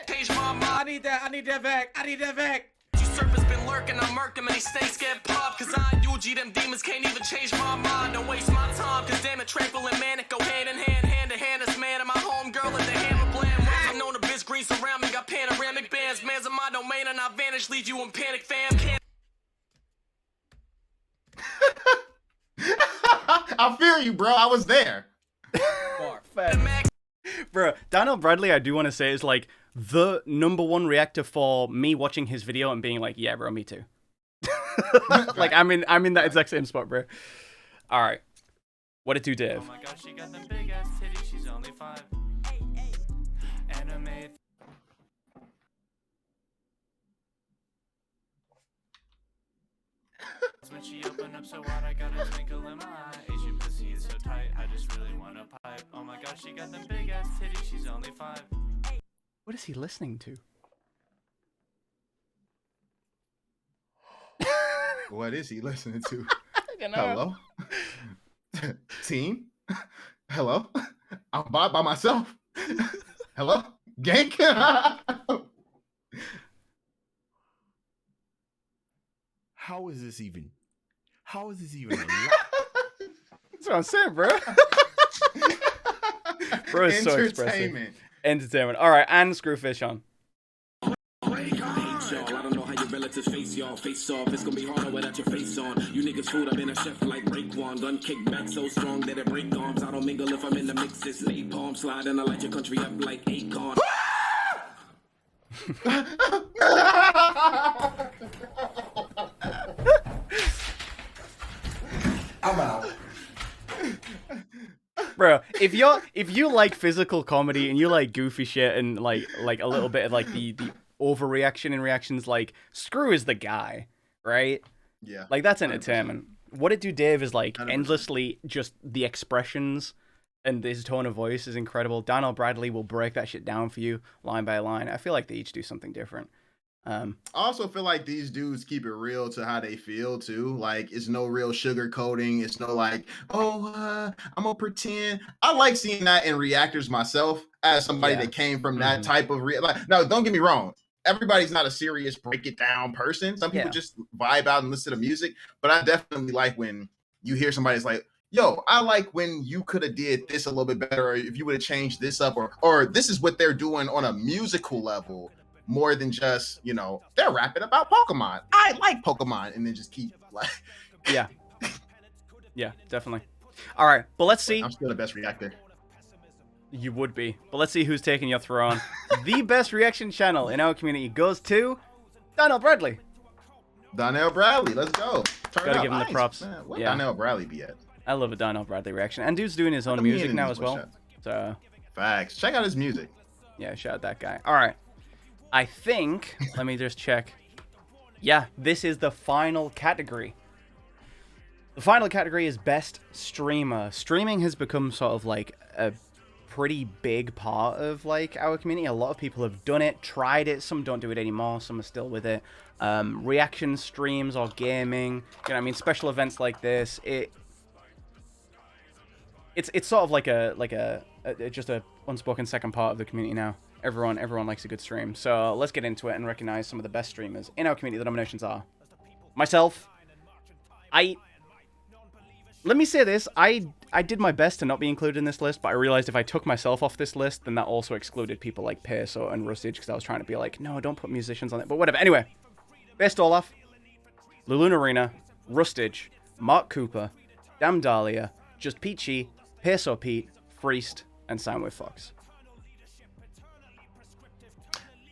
Change my mind. I need that back. Serpent's been lurking, I'm murking, many snakes get popped. Cause I UG, them demons can't even change my mind. Don't waste my time, cause damn it, tranquil and manic go hand in hand, hand to hand. This man and my home girl at the hammer bland. Ways I'm known to bitch green surround me, got panoramic bands. Man's in my domain and I vanish, leave you in panic, fam. Can't I feel you, bro. I was there. Bro, Daniel Bradley, I do want to say, is like the #1 reactor for me watching his video and being like, yeah, bro, me too. Like, I'm in that exact same spot, bro. All right. What it do, Dave? Oh my gosh, she got them big ass titties, she's only 5. Anime. When she opened up so wide, I got a twinkle in my eye. Asian pussy is so tight, I just really want a pipe. Oh my gosh, she got them big ass titties, she's only 5. What is he listening to? What is he listening to? Hello? Team? Hello? I'm by myself. Hello? Gang? How is this even allowed? That's what I'm saying, bro. Bro is so expressive. Entertainment. All right, and Screwfish on. I don't know how your relatives face y'all. Face off, it's gonna be harder without your face on. You niggas food, I've been a chef like Raekwon. Gun kick back so strong that it break arms. I don't mingle if I'm in the mix. It's napalm slide and I light your country up like Akon. I'm out. Bro, if you like physical comedy and you like goofy shit and like a little bit of like the overreaction in reactions, like Screw is the guy, right? Yeah. Like that's entertainment. 100%. What It Do Dave is like 100%. endlessly just the expressions and his tone of voice is incredible. Daniel Bradley will break that shit down for you line by line. I feel like they each do something different. I also feel like these dudes keep it real to how they feel too. Like it's no real sugar coating. It's no like, I'm gonna pretend. I like seeing that in reactors myself as somebody that came from that type of like. No, don't get me wrong. Everybody's not a serious break it down person. Some people just vibe out and listen to music. But I definitely like when you hear somebody's like, yo, I like when you could have did this a little bit better, or if you would have changed this up, or this is what they're doing on a musical level. More than just, they're rapping about Pokemon. I like Pokemon, and then just keep like, yeah, definitely. All right, but let's see. I'm still the best reactor. You would be, but let's see who's taking your throne. The best reaction channel in our community goes to Daniel Bradley. Daniel Bradley, let's go. Gotta give him the props. Man, where Daniel Bradley be at? I love a Daniel Bradley reaction, and dude's doing his own music now as well. So facts. Check out his music. Yeah, shout out that guy. All right. I think, let me just check. Yeah, this is the final category. The final category is Best Streamer. Streaming has become sort of like a pretty big part of like our community. A lot of people have done it, tried it. Some don't do it anymore. Some are still with it. Reaction streams or gaming. You know what I mean? Special events like this. It's sort of like a just a unspoken second part of the community now. Everyone likes a good stream. So let's get into it and recognize some of the best streamers in our community. The nominations are myself. Let me say this. I did my best to not be included in this list, but I realized if I took myself off this list, then that also excluded people like Peso and Rustage, because I was trying to be like, no, don't put musicians on it. But whatever. Anyway, Best Olaf, Lulun Arena, Rustage, Mark Cooper, Dam Dahlia, Just Peachy, Peso Pete, Freest, and Soundwave Fox.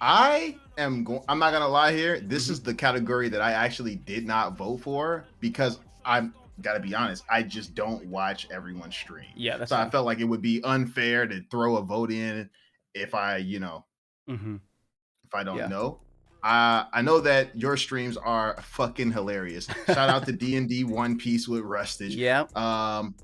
I'm not gonna lie here. This is the category that I actually did not vote for because I'm gotta be honest. I just don't watch everyone stream. Yeah, that's so fine. I felt like it would be unfair to throw a vote in if I, if I don't know. I know that your streams are fucking hilarious. Shout out to D&D One Piece with Rustage. Yeah.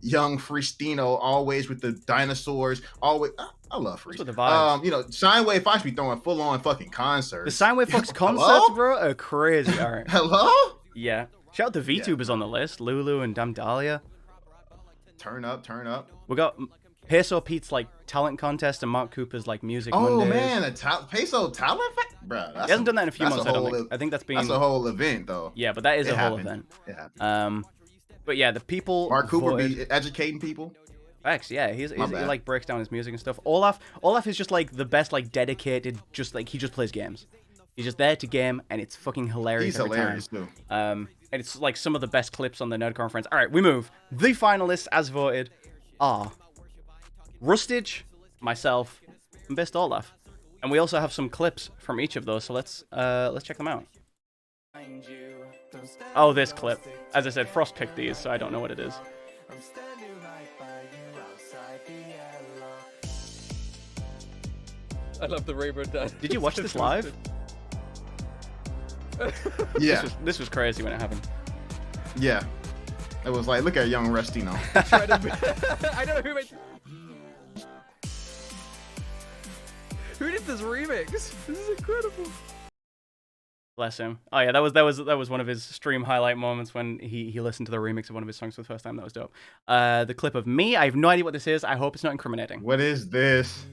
Young Fristino, always with the dinosaurs. Always, I love Freeze. With the vibes. Shineway Fox be throwing full on fucking concerts. The Shineway Fox concerts, bro, are crazy. All right. Hello? Yeah. Shout out to VTubers on the list. Lulu and Damn Dahlia. Turn up. We got Peso Pete's like talent contest and Mark Cooper's like music. Oh Mondays. man, Peso talent, bro. He hasn't done that in a few months. I don't think. I think that's a whole event though. Yeah, but that is a whole event. It happened. But yeah, the people. Mark Cooper voted... be educating people. Facts, yeah, he like breaks down his music and stuff. Olaf is just like the best, like dedicated, just like he just plays games. He's just there to game, and it's fucking hilarious. He's hilarious too. And it's like some of the best clips on the Nerd Conference. All right, we move. The finalists, as voted, are Rustage, myself, and Best Olaf. And we also have some clips from each of those, so let's check them out. Oh, this clip. As I said, Frost picked these, so I don't know what it is. I love the rainbow dance. Did you watch this live? Yeah. This was crazy when it happened. Yeah. It was like, look at young Rustino. I don't know who made... Who did this remix? This is incredible. Bless him. Oh yeah, that was one of his stream highlight moments when he listened to the remix of one of his songs for the first time. That was dope. The clip of me. I have no idea what this is. I hope it's not incriminating. What is this?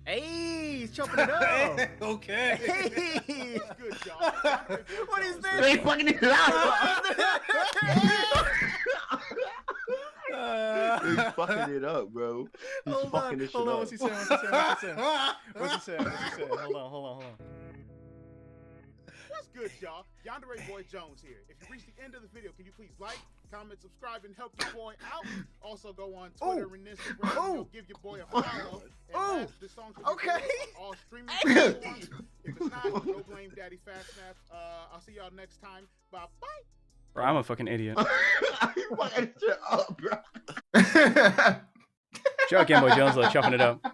Hey, he's chopping it up. Okay. Hey. Good job. What is this? They fucking it out. He's fucking it up, bro. He's fucking this shit up. What's he saying? What's he saying? Hold on. What's good, y'all? Yandere Boy Jones here. If you reach the end of the video, can you please like, comment, subscribe, and help your boy out? Also, go on Twitter and Instagram. And give your boy a follow. And the songs will be on all streaming platforms. If it's not, no blame Daddy Fast Snap. I'll see y'all next time. Bye. Bro, I'm a fucking idiot. You fucking shit up, bro. Shout out Game Boy Jones, though, chopping it up.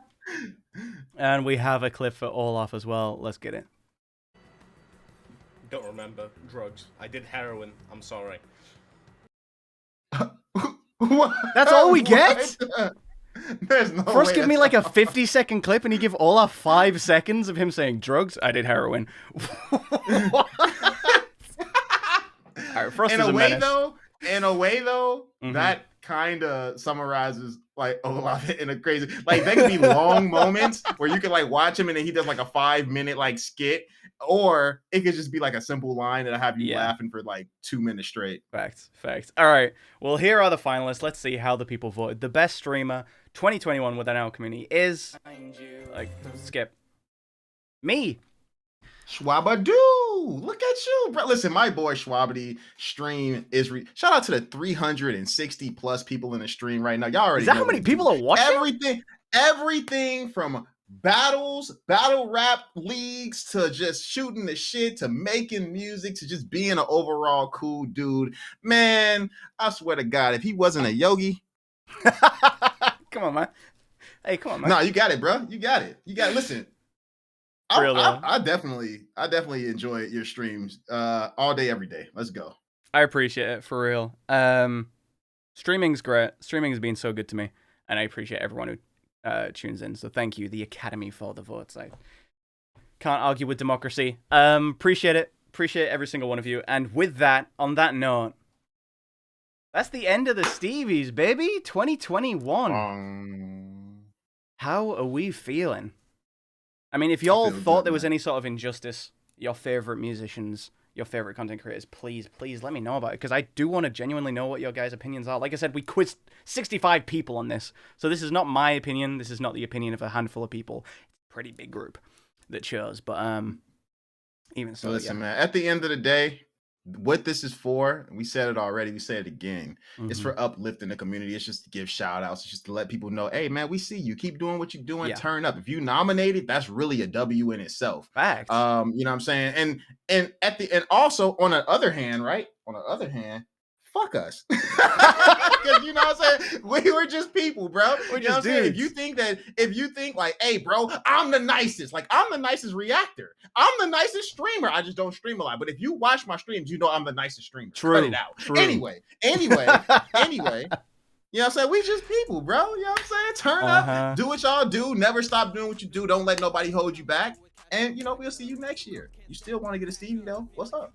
And we have a clip for Olaf as well. Let's get it. Don't remember drugs. I did heroin. I'm sorry. That's all we get? There's no First, way give me that's like a 50-second clip, and you give Olaf 5 seconds of him saying drugs. I did heroin. All right, Frost is a menace. In a way though, that kind of summarizes like Olaf in a crazy. Like they could be long moments where you could like watch him and then he does like a 5-minute like skit, or it could just be like a simple line that'll have you laughing for like 2 minutes straight. Facts. All right. Well, here are the finalists. Let's see how the people voted. The best streamer 2021 within our community is like skip me. Shwabados, look at you, bro. Listen, my boy Shwabadi stream is shout out to the 360 plus people in the stream right now. Y'all already Is that know how many people are watching? Everything from battle rap leagues to just shooting the shit to making music to just being an overall cool dude. Man, I swear to God, if he wasn't a yogi. Come on, man. Hey, come on, man. No, you got it, bro. You got it. Listen. I definitely enjoy your streams all day, every day. Let's go. I appreciate it, for real. Streaming's great. Streaming has been so good to me, and I appreciate everyone who tunes in. So thank you, the Academy, for the votes. I can't argue with democracy. Appreciate it. Appreciate every single one of you. And with that, on that note, that's the end of the Stevies, baby. 2021. How are we feeling? I mean, if y'all thought there was any sort of injustice, your favorite musicians, your favorite content creators, please let me know about it, because I do want to genuinely know what your guys' opinions are. Like I said, we quizzed 65 people on this, so this is not my opinion. This is not the opinion of a handful of people. It's a pretty big group that chose, but even so, listen, man. At the end of the day, what this is for, we said it already, we said it again. It's Mhm. for uplifting the community. It's just to give shout outs. It's just to let people know, hey man, we see you. Keep doing what you're doing. Yeah. Turn up. If you nominated, that's really a W in itself. Facts. You know what I'm saying? And also on the other hand, right? On the other hand, fuck us. Because you know what I'm saying? We were just people, bro. We're You know what I'm just saying? dudes. If you think like, hey, bro, I'm the nicest. Like, I'm the nicest reactor. I'm the nicest streamer. I just don't stream a lot. But if you watch my streams, you know I'm the nicest streamer. True. Cut it out. True. Anyway. You know what I'm saying? We just people, bro. You know what I'm saying? Turn up, do what y'all do. Never stop doing what you do. Don't let nobody hold you back. And, you know, we'll see you next year. You still want to get a Stevie, though? What's up?